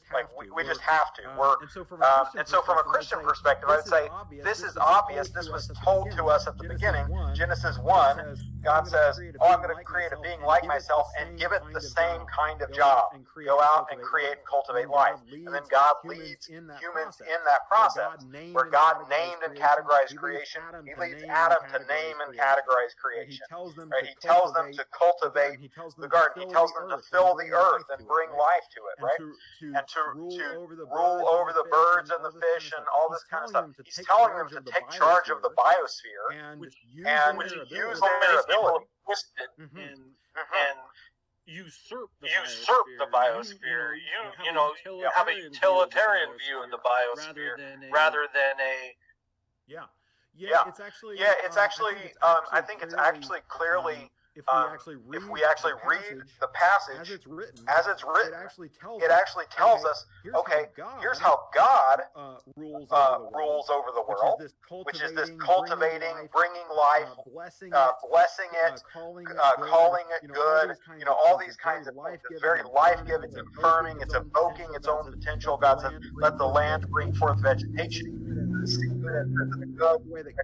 We just have to. And so from a Christian perspective, I would say this is obvious. This was told to us at the beginning. Genesis 1, God says, I'm going to create a being like myself and give it the same kind of job. Go out and create and cultivate life. And then God leads humans in that process, where God named and categorized creation. He leads Adam to name and categorize creation. He tells them to cultivate the garden. He tells them to fill the earth and bring life to it, right? And to rule over the birds and the fish and all this kind of stuff. He's telling them to take charge of the biosphere and use their ability. And usurp the biosphere. You have a utilitarian view of the biosphere rather than a it's actually. I think it's actually clearly if we actually read the passage as it's written, it actually tells us, okay, here's how God rules over the world, which is this cultivating, bringing life, blessing it, calling it good, all these kinds of things. It's very life-giving, it's affirming, it's evoking its own potential. God said, let the land bring forth vegetation. The way that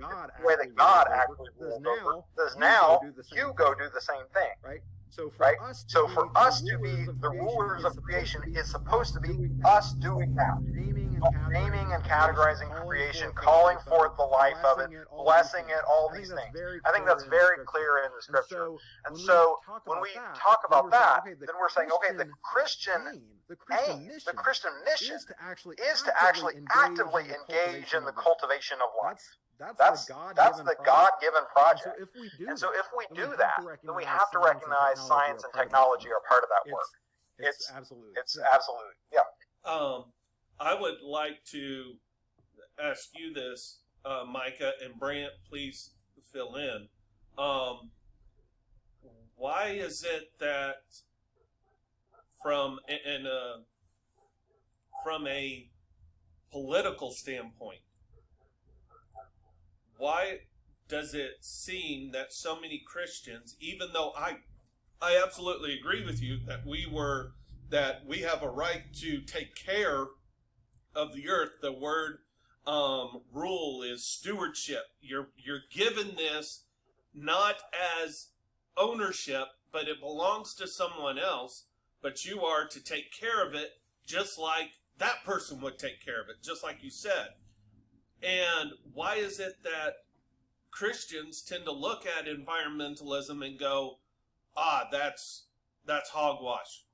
God actually rules over. Because now you go do the same thing. Right? So for us to be the rulers of creation is supposed to be us doing that. Naming and categorizing creation, calling forth the life of it, blessing it, all these things. I think that's very clear in the scripture. And so when we talk about that, then we're saying, okay, the Christian aim, the Christian mission is to actually actively engage in the cultivation of life. That's the God-given project. And so if we do that, then we have to recognize science and technology are part of that work. It's absolutely, yeah. I would like to ask you this, Micah, and Brant, please fill in. Why is it that from a political standpoint, why does it seem that so many Christians, even though I absolutely agree with you that we have a right to take care of the earth, the word rule is stewardship. You're given this not as ownership, but it belongs to someone else, but you are to take care of it just like that person would take care of it, just like you said. And why is it that Christians tend to look at environmentalism and go, that's hogwash,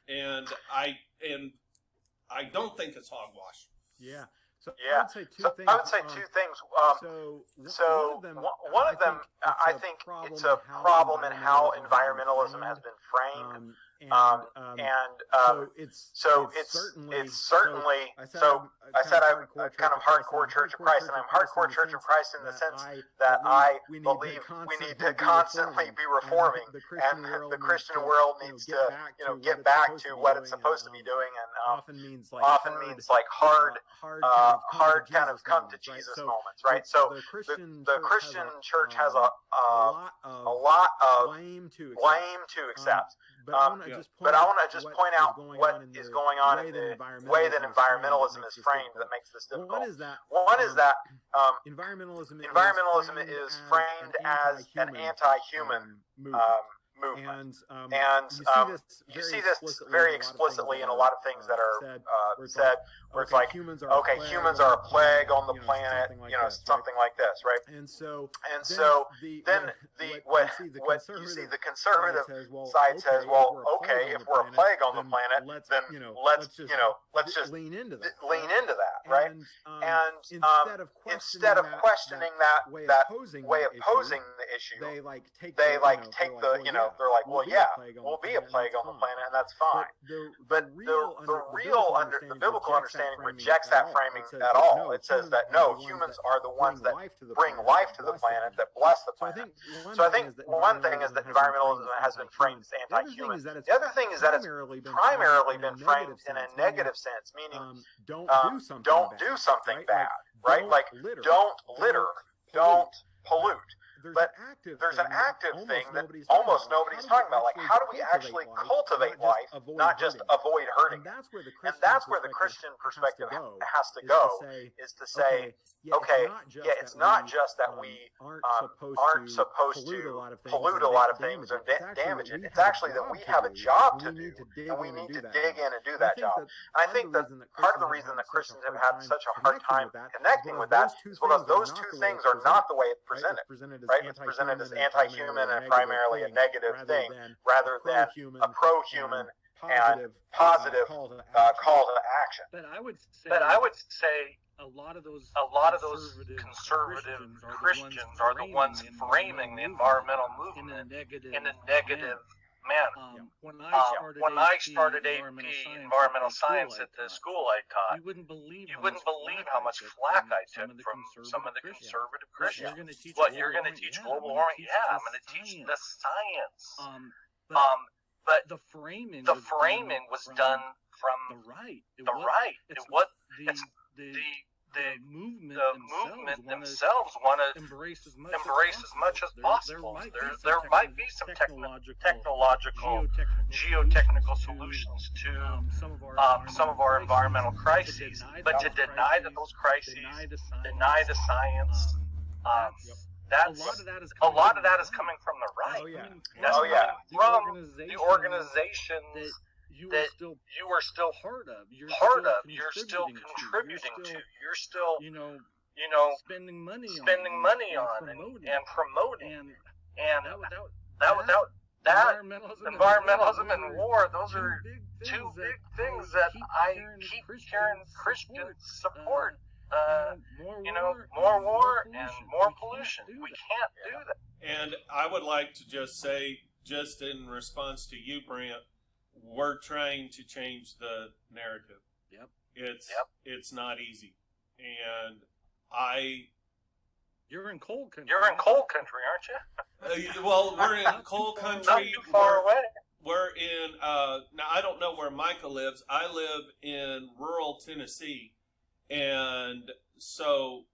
and I don't think it's hogwash. Yeah. So I would say two things. So one of them, I think it's a problem in how environmentalism has been framed. So it's certainly. So I said I'm kind of hardcore Church of Christ, and I'm hardcore Church of Christ in the sense that I believe we need to constantly be reforming, and the Christian world needs to get back to what it's supposed to be doing, and often means like hard kind of come to Jesus moments, right? So the Christian church has a lot of blame to accept. But I want to just point out what is going on in the way that environmentalism is framed that makes this difficult. One is that environmentalism is framed as an anti-human movement. And you see this very explicitly in a lot of things that are said, where it's like, okay, humans are a plague on the planet, something like this, right? And so then you see the conservative side says, well, okay, if we're a plague on the planet, then let's just lean into that, right? And instead of questioning that way of posing the issue, they take the they're like, well, yeah, we'll be a plague on the planet, and that's fine. But the biblical understanding rejects that framing at all. It says that no, humans are the ones that bring life to the planet, that bless the planet. So I think one thing is that environmentalism has been framed as anti-human. The other thing is that it's primarily been framed in a negative sense, meaning don't do something bad, right? Like don't litter, don't pollute. But there's an active thing that almost nobody's talking about. Like, how do we actually cultivate life, not just avoid hurting it? And that's where the Christian perspective has to go, is to say, okay, it's not just that we aren't supposed to pollute a lot of things or damage it. It's actually that we have a job to do, and we need to dig in and do that job. And I think that part of the reason that Christians have had such a hard time connecting with that is because those two things are not the way it's presented. Right? It's presented as anti-human and primarily a negative thing, rather than a pro-human and positive call to action. But I would say a lot of those conservative Christians are the ones framing the environmental movement in a negative when I started AP environmental science at the school I taught, you wouldn't believe how much flack I took from some of the conservative Christians. What, you're going to teach global warming? Yeah, I'm going to teach the science. But the framing was done from the right. The movement themselves want to embrace as much as possible. There might be some technological, geotechnical solutions to some of our environmental crises, but to deny that those crises, deny the science, a lot of that is coming from the right. From the organizations that you are still part of, you're still contributing to, you're still, spending money on and promoting. And that without that, environmentalism and war, those are two big things that I keep hearing Christians support. More war and more pollution. We can't do that. And I would like to just say, just in response to you, Brant, we're trying to change the narrative. Yep. It's not easy. And You're in cold country. You're in cold country, aren't you? Well, we're in cold country. Not too far away. We're in, now I don't know where Micah lives. I live in rural Tennessee. And so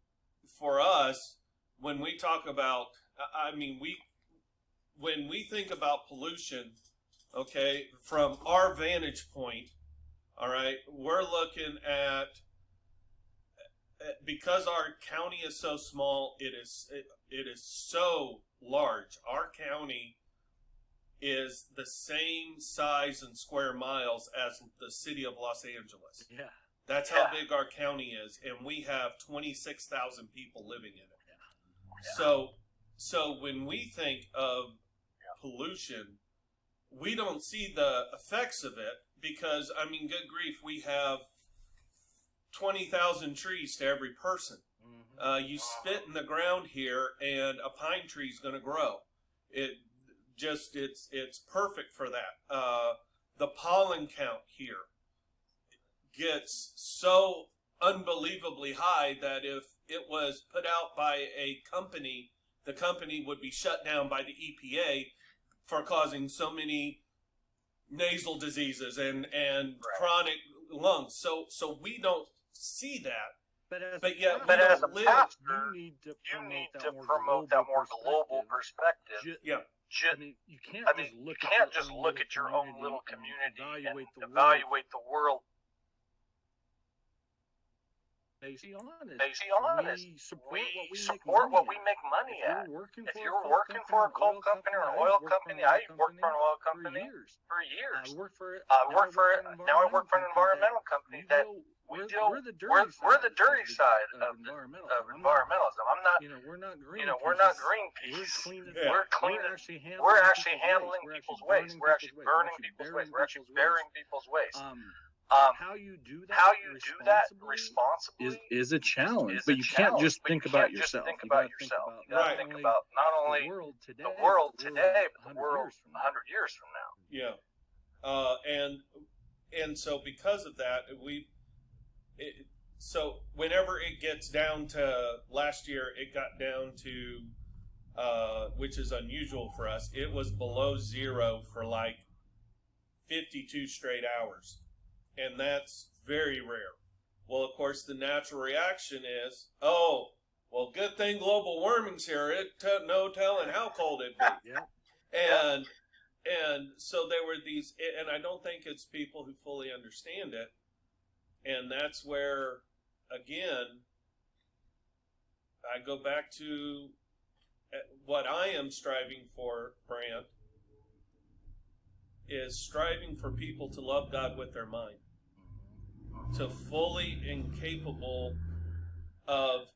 for us, when we talk about, when we think about pollution, okay, from our vantage point, all right, we're looking at, because our county is so small, it is so large. Our county is the same size in square miles as the city of Los Angeles. Yeah. That's how big our county is, and we have 26,000 people living in it. Yeah. So when we think of pollution, we don't see the effects of it because, good grief, we have 20,000 trees to every person. Mm-hmm. You spit in the ground here, and a pine tree is going to grow. It's perfect for that. The pollen count here gets so unbelievably high that if it was put out by a company, the company would be shut down by the EPA for causing so many nasal diseases and chronic lungs. So we don't see that. But yet as a pastor, you need to promote that more global perspective. You can't just look at your own little community and evaluate the world. Be honest. We support what we make money at. If you're working for a coal company or an oil company, I worked for an oil company for years. Now I work for an environmental company that we're the dirty side of environmentalism. I'm not. We're not Greenpeace. We're cleaning. We're actually handling people's waste. We're actually burning people's waste. We're actually burying people's waste. How you do that responsibly is a challenge, but you can't just think about yourself. You gotta think about not only the world today, but the world 100 years from now. Yeah, and so because of that, so whenever it gets down to last year, it got down to, which is unusual for us. It was below zero for like 52 straight hours. And that's very rare. Well, of course, the natural reaction is, good thing global warming's here. No telling how cold it'd be. And so there were these, and I don't think it's people who fully understand it. And that's where, again, I go back to what I am striving for, Brant, is striving for people to love God with their mind, to fully incapable of,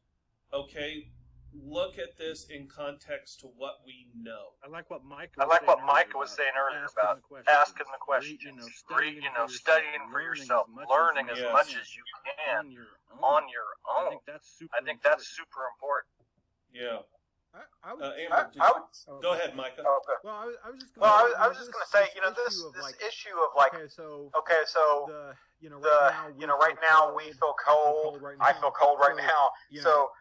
look at this in context to what we know. I like what Micah was saying earlier about asking the questions, studying for yourself, learning as much as you can on your own. I think that's super important. Yeah. Go ahead, Micah. Oh, okay. Well, I was just Well, going I was just going to say, this issue of like, okay, so right now we feel cold. I feel cold right now. So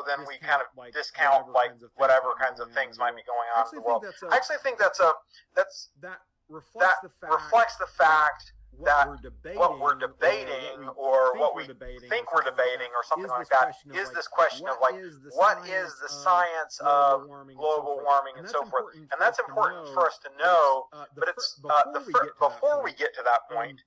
then we kind of discount like whatever kinds of things might be going on in the world. I actually think that reflects the fact that what we're debating or what we think we're debating or something like that is this question of like, what is the science of global warming and so forth? And that's important for us to know, but it's before we get to that point,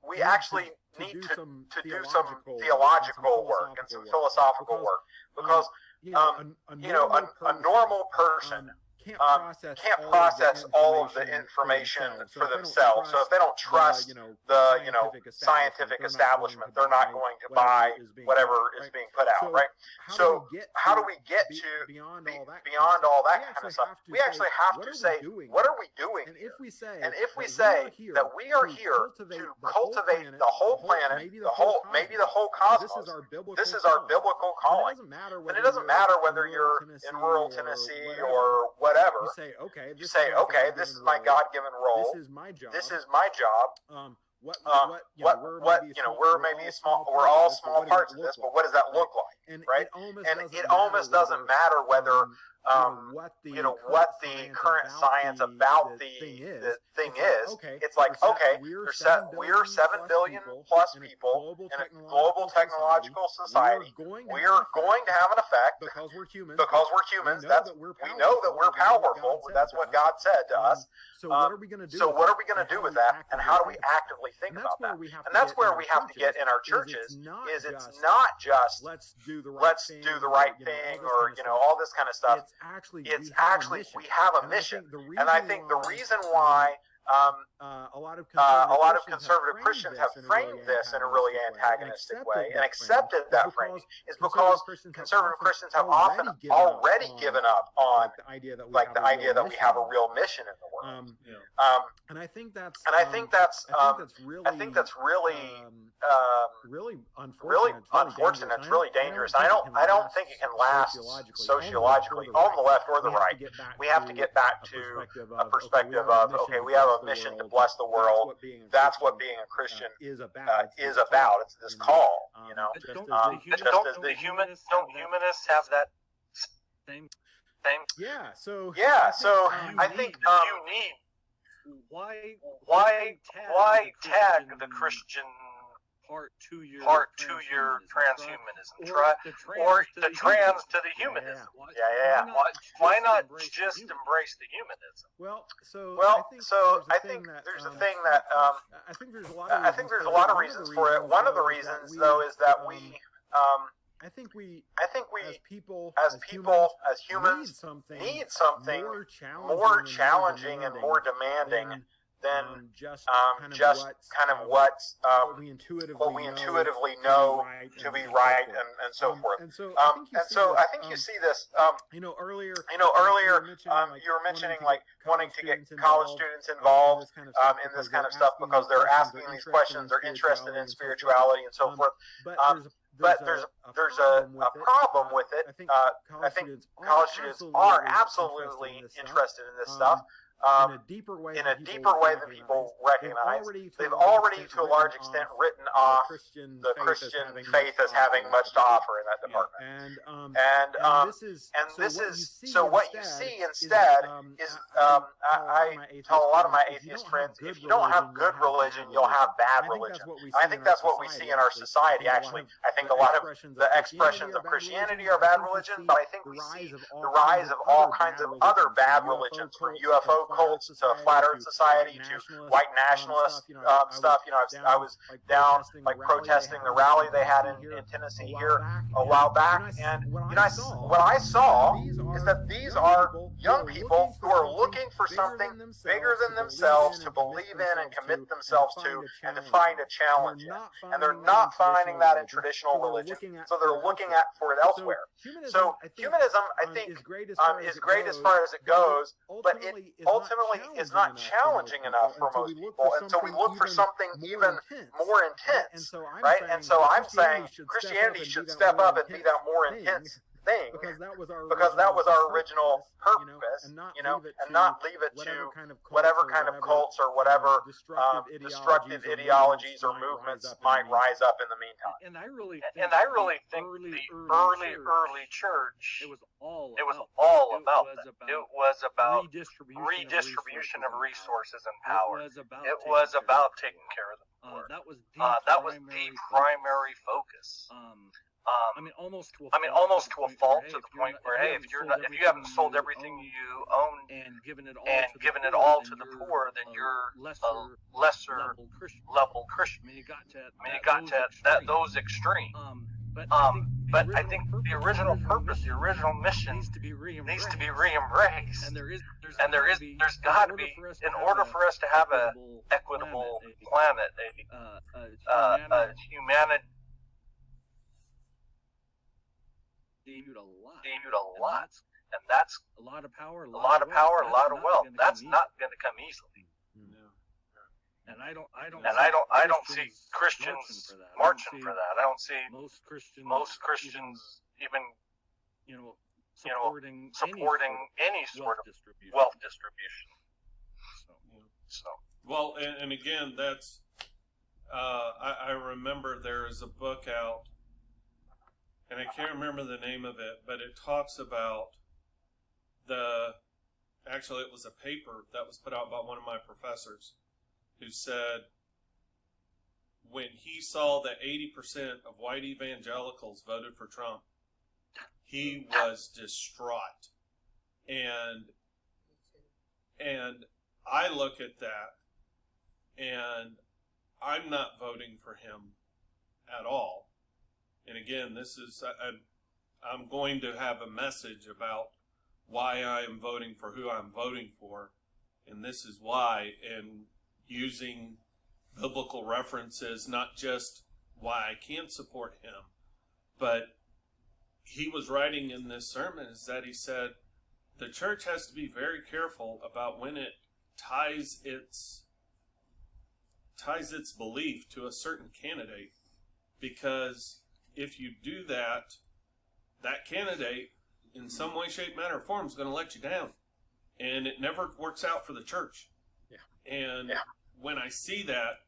we actually need to do some theological work and some philosophical work, because a normal person can't process all of the information for themselves. So if they don't trust the scientific establishment, they're not going to buy whatever is being put out, right? So how do we get to beyond all that kind of stuff? We actually have to say, what are we doing here? And if we say that we are here to cultivate the whole planet, maybe the whole cosmos, this is our biblical calling. Then it doesn't matter whether you're in rural Tennessee or whatever. You say, okay, this is my God-given role. This is my job. We're all small parts of this, but what does that look like, right? And it almost doesn't matter whether what the current science about the thing is. It's like, okay, we're 7 billion plus people in a global technological society. We are going to have an effect because we're humans. We know that we're powerful. That's what God said to us. So what are we going to do with that? And how do we actively think about that? And that's where we have to get in our churches. It's not just let's do the right thing or all this kind of stuff. It's actually we have a mission, and I think the reason why a lot of conservative Christians have framed this in a really antagonistic way and accepted that framing is because conservative Christians have often already given up on the idea that we have a real mission in the world. And I think that's really unfortunate. It's really dangerous. I don't think it can last sociologically on the left or the right. We have to get back to a perspective of, okay, we have a mission to bless the world. That's what being a Christian is about. It's this call, Don't humanists have that same? Yeah. So I think you need. Why tag the Christian part to your transhumanism, or the trans to the humanism? Yeah. Why not just embrace the humanism? Well, I think there's a thing that I think there's a lot of reasons for it. One of the reasons, though, is that I think we as humans need something more challenging and more demanding than just kind of what we intuitively know to be right and so forth. And so I think you see this. Earlier you were mentioning like wanting to get college students involved in this kind of stuff because they're asking these questions, they're interested in spirituality and so forth. But there's a problem with it. I think college students are absolutely interested in this stuff. In a deeper way than people recognize. They've already, to a large extent, written off the Christian faith as having much to offer in that department. So what you see instead is, I tell a lot of my atheist friends, if you don't have good religion, you'll have bad religion. I think that's what we see in our society, actually. I think a lot of the expressions of Christianity are bad religion, but I think we see the rise of all kinds of other bad religions, from UFO cults to Flat Earth Society to white nationalist stuff. I was down protesting the rally they had in Tennessee here a while back, and what I saw is that these are young people who are looking for something bigger than themselves to believe in and commit themselves to, and to find a challenge in. And they're not finding that in traditional religion, so they're looking for it elsewhere. So humanism, I think, is great as far as it goes, but it ultimately is not challenging enough for most people, and so we look for something even more intense, right? And so I'm saying Christianity should step up and be that more intense thing because that was our original purpose, and not leave it to whatever kind of cults or whatever destructive ideologies or movements might rise up in the meantime. And I really think the early church, it was all about that. It was about redistribution of resources and power. It was about taking care of the poor. That was the primary focus. I mean, almost to a fault, to the point where, hey, if you haven't sold everything you own and given it all to the poor, then you're a lesser level Christian. I mean, you got to those extremes. But I think the original purpose, the original mission needs to be re-embraced. And there's got to be, in order for us to have a equitable planet, a humanity. They need a lot, and that's a lot of power, a lot of wealth. That's not going to come easily. And I don't see Christians marching for that. I don't see most Christians even supporting any sort of wealth distribution. So. Well, and again, that's I remember there is a book out. And I can't remember the name of it, but it talks about actually it was a paper that was put out by one of my professors who said when he saw that 80% of white evangelicals voted for Trump, he was distraught. And I look at that and I'm not voting for him at all. And again, I'm going to have a message about why I am voting for who I'm voting for, and this is why, and using biblical references, not just why I can't support him, but he was writing in this sermon is that he said the church has to be very careful about when it ties its belief to a certain candidate, because if you do that, that candidate, in some way, shape, manner, or form, is going to let you down. And it never works out for the church. Yeah. And when I see that,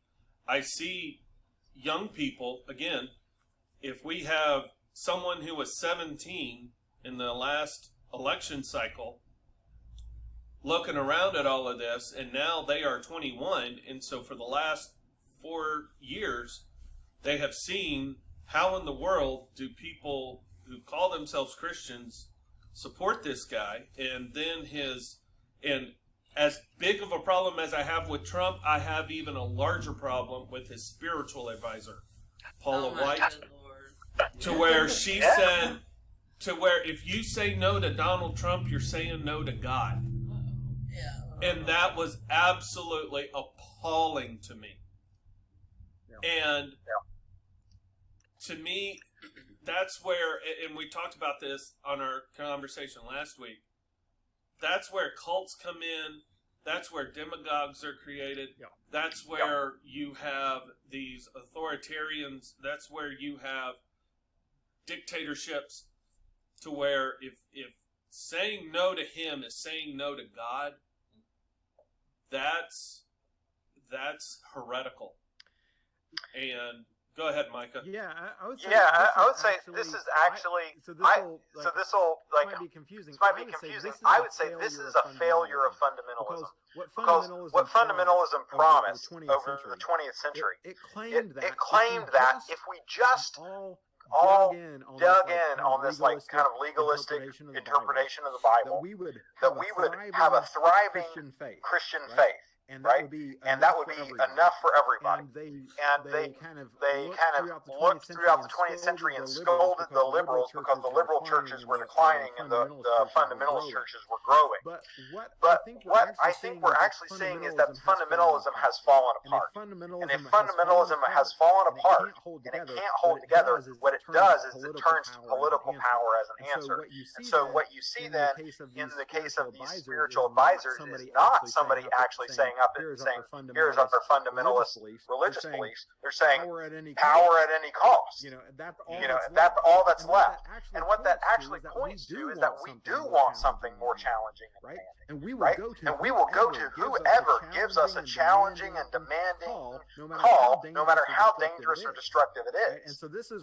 I see young people, again, if we have someone who was 17 in the last election cycle looking around at all of this, and now they are 21, and so for the last 4 years, they have seen how in the world do people who call themselves Christians support this guy? And then and as big of a problem as I have with Trump, I have even a larger problem with his spiritual advisor, Paula White, to where she said, to where if you say no to Donald Trump, you're saying no to God. Yeah. And that was absolutely appalling to me. And to me, that's where, and we talked about this on our conversation last week, that's where cults come in, that's where demagogues are created, that's where you have these authoritarians, that's where you have dictatorships, to where if saying no to him is saying no to God, that's heretical. And go ahead, Micah. Yeah, I would say. Yeah, I would say this is actually. So this will might be confusing. I would say this is a failure of fundamentalism. Because what fundamentalism promised over the 20th century, it claimed that if we just all dug in on this like kind of legalistic interpretation of the Bible, that we would have a thriving Christian faith. And that would be enough for everybody. And they kind of looked throughout the 20th century and scolded the liberals because the liberal churches were declining and the fundamentalist churches were growing. But what I think we're actually seeing is that fundamentalism has fallen apart. And if fundamentalism has fallen apart and it can't hold together, what it does is it turns to political power as an answer. And so what you see then in the case of these spiritual advisors is not somebody actually saying, up and saying, here's our fundamentalist religious beliefs. They're saying power at any cost. That's all that's left. And what that actually points to is that we do want something more challenging and demanding. And we will go to whoever gives us a challenging and demanding call, no matter how dangerous or destructive it is. And so this is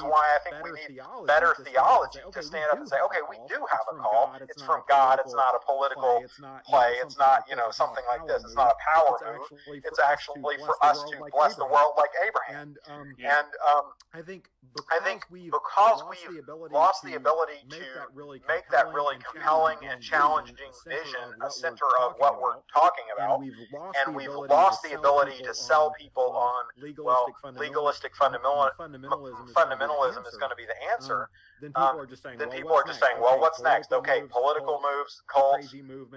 why I think we need better theology to stand up and say, okay, we do have a call. It's from God. It's not a political play. It's not, something like this. It's not a power move. It's actually for us to bless the world like Abraham. And I think because we've lost the ability to make that really compelling and challenging vision a center of what we're talking about, and we've lost the ability to sell people on, legalistic fundamentalism is going to be the answer. Then people are just saying, well, what's next? Okay, political moves, cults,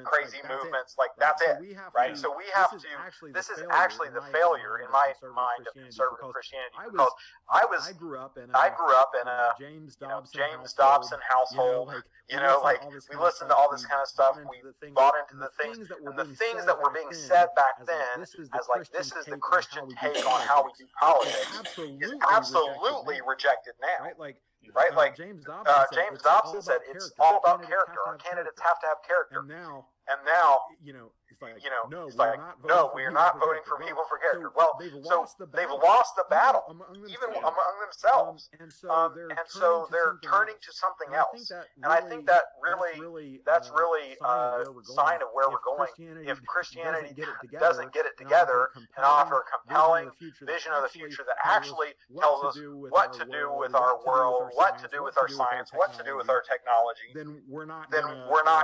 crazy that's movements, like that's it, right? So we have to. This is actually the failure in my mind of conservative Christianity, because I grew up in a James Dobson household. We listened to all this kind of stuff. We bought into the things, and the things that were being said back then as like this is the Christian take on how we do politics is absolutely rejected now. Right? Like James Dobson said, it's all about character. Our candidates have to have character. And now, no, we're not voting for people for character. They've lost the battle, even among themselves. And so they're turning to something else. And I think that's really a sign of where we're going. If Christianity doesn't get it together and offer a compelling vision of the future that actually tells us what to do with our world, what to do with our science, what to do with our technology, then we're not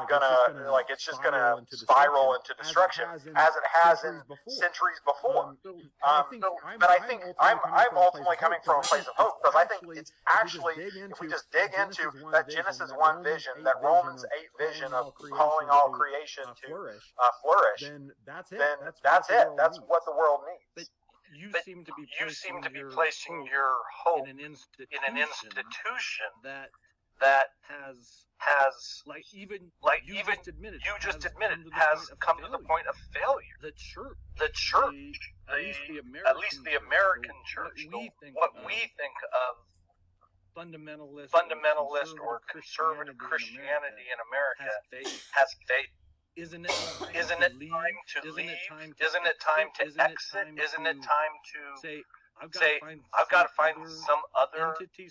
gonna like it's just gonna spiral into destruction as it has in centuries before. But I think I'm ultimately coming from a place of hope, because I think it's actually, if we just dig into that Genesis 1 vision, that Romans 8 vision of calling all creation to flourish, then that's it. That's it. That's what the world needs. You seem to be placing your hope in an institution that has you just admitted has come to the point of failure. The church, at least the American church, what we think of fundamentalist or conservative Christianity in America has faith. Isn't it time to leave? Isn't it time to exit? Isn't it time to say, I've got to find some other entity,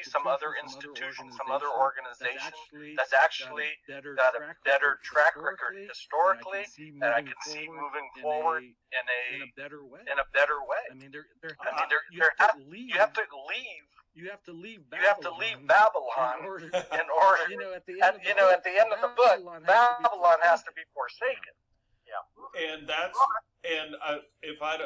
some other institution, some other organization that's actually got a better track record historically, that I can see moving forward in a better way. I mean, you have to leave. You have to leave Babylon in order. At the end of the book, Babylon has to be forsaken. Yeah. And if I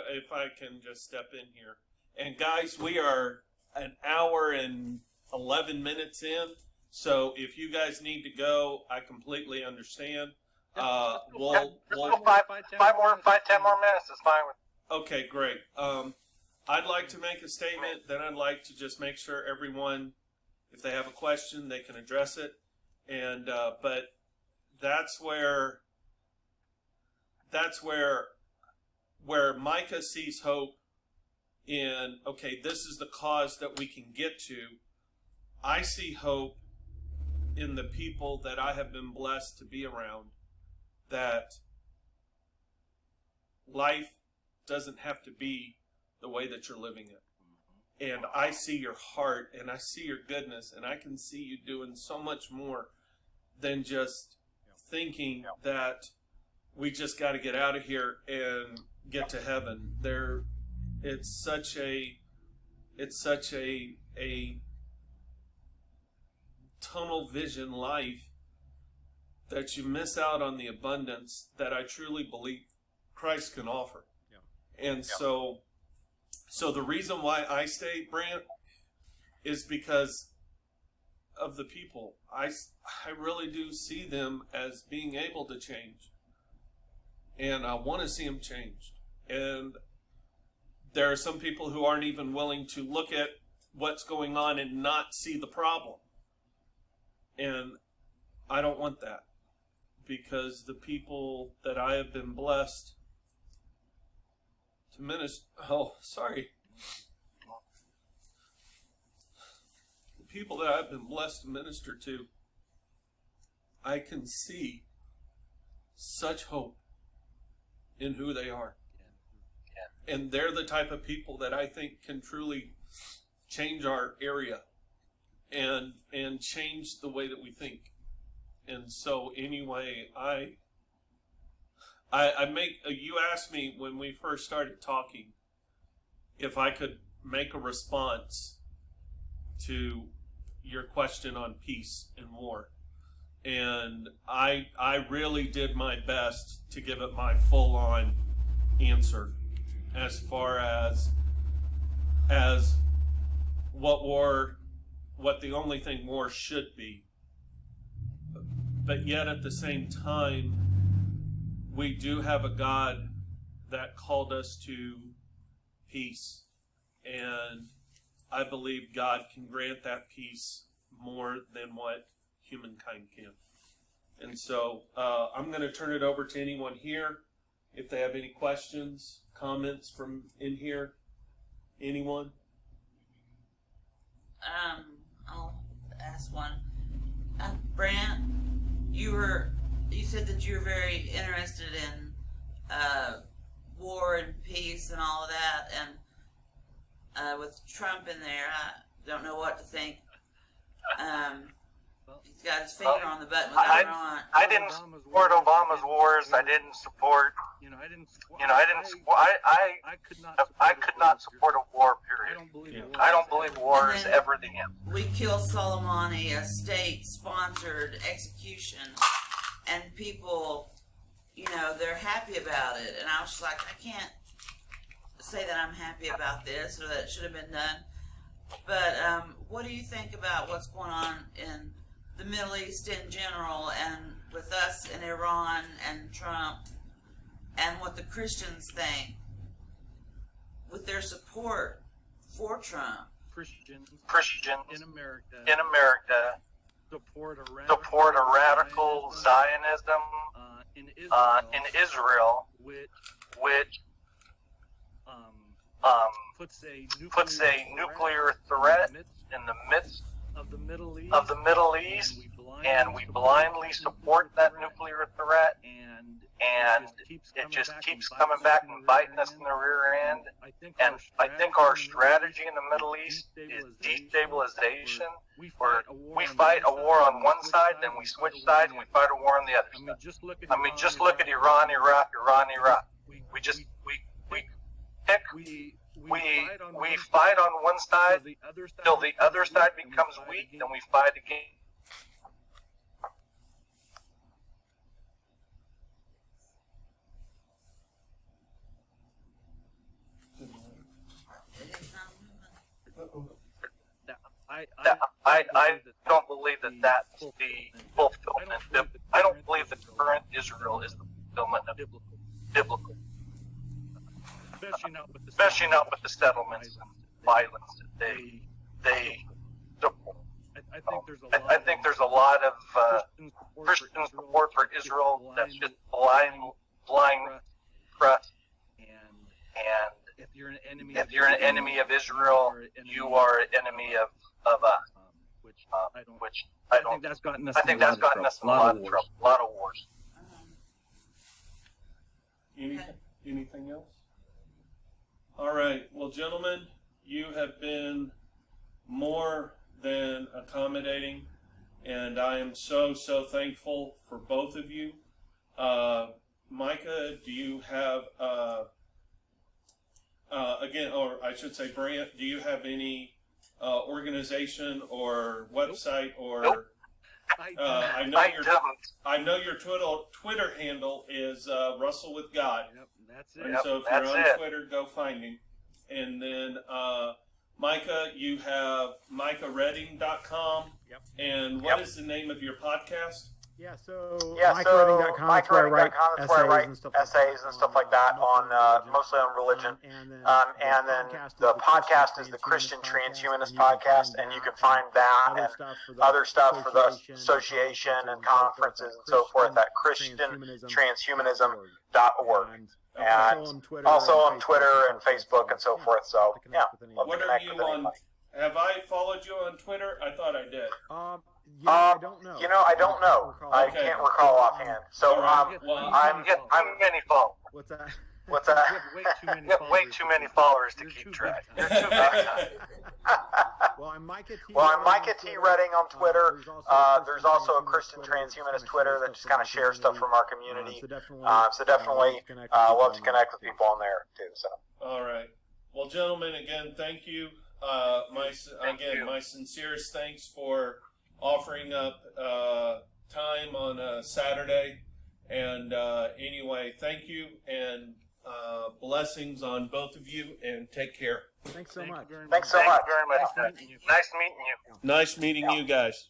can just step in here, and guys, we are an hour and 11 minutes in, so if you guys need to go, I completely understand. We'll 10 more minutes is fine with. Okay, great. I'd like to make a statement, then I'd like to just make sure everyone, if they have a question, they can address it. And but that's where Micah sees hope in, okay, this is the cause that we can get to. I see hope in the people that I have been blessed to be around, that life doesn't have to be the way that you're living it. And I see your heart, and I see your goodness, and I can see you doing so much more than just thinking that we just got to get out of here and get to heaven. It's such a tunnel vision life that you miss out on the abundance that I truly believe Christ can offer. And so the reason why I stay, Brant, is because of the people. I really do see them as being able to change. And I want to see them changed. And there are some people who aren't even willing to look at what's going on and not see the problem. And I don't want that. because the people that I have been blessed to minister. Oh, sorry. The people that I've been blessed to minister to, I can see such hope in who they are. And they're the type of people that I think can truly change our area and change the way that we think. And so anyway, you asked me when we first started talking if I could make a response to your question on peace and war. And I really did my best to give it my full-on answer as far as what the only thing war should be. But yet at the same time, we do have a God that called us to peace. And I believe God can grant that peace more than what humankind can. And so I'm going to turn it over to anyone here if they have any questions, comments from in here. Anyone? I'll ask one. Brant, you said that you were very interested in war and peace and all of that, and with Trump in there, I don't know what to think. He's got his finger on the button with Iran. I didn't support Obama's wars. I didn't support. I could not support a war. Period. I don't believe war is ever the end. We killed Soleimani, a state-sponsored execution, and people, they're happy about it. And I was just like, I can't say that I'm happy about this or that it should have been done. But what do you think about what's going on in the Middle East in general, and with us in Iran and Trump, and what the Christians think with their support for Trump? Christians in America support a radical Zionism in Israel, which puts a nuclear threat in the midst of the Middle East, and we blindly support that nuclear threat, and it just keeps coming back and biting us in the rear end. And I think our strategy in the Middle East is destabilization, where we fight a war on one side, then we switch sides and we fight a war on the other side. I mean, just look at Iran, Iraq. We fight on one side till the other side becomes weak, then we fight again. I don't believe that that's the fulfillment. I don't believe that current Israel is the fulfillment of biblical. Especially not with the settlements and violence that they support. I think there's a lot of Christian support for Israel that's just blind trust. And if you're an enemy of Israel, you are an enemy of us. Which I think that's gotten us in a lot of trouble, a lot of wars. Anything else? All right. Well, gentlemen, you have been more than accommodating, and I am so thankful for both of you. Micah, do you have, again, or I should say, Brant, do you have any organization or website or? Nope. I know your Twitter handle is Russell with God. Yep, that's it. And so if you're on Twitter, go find him. And then Micah, you have MicahRedding.com. Yep. And what is the name of your podcast? MicahWriting.com, that's where I write essays and stuff like that on mostly on religion. And then the podcast is the Christian Transhumanist Podcast, and you can find that and other stuff for the association and conferences and so forth at ChristianTranshumanism.org. And also on Twitter and Facebook and so forth. So yeah, love to connect with anybody. Have I followed you on Twitter? I thought I did. I don't know. I can't recall offhand. So I'm many followers. What's that? You have way too many followers to keep track. You're too big. Well, I'm Micah T. Redding on Twitter. There's also a Christian Transhumanist Twitter that just kind of shares stuff from our community. So definitely love to connect with people on there too. So. All right. Well, gentlemen, again, thank you. My sincerest thanks for offering up time on a Saturday. And anyway, thank you, and blessings on both of you, and take care. Thanks so much. Thanks so much. Very much. Nice meeting you. Nice meeting you guys.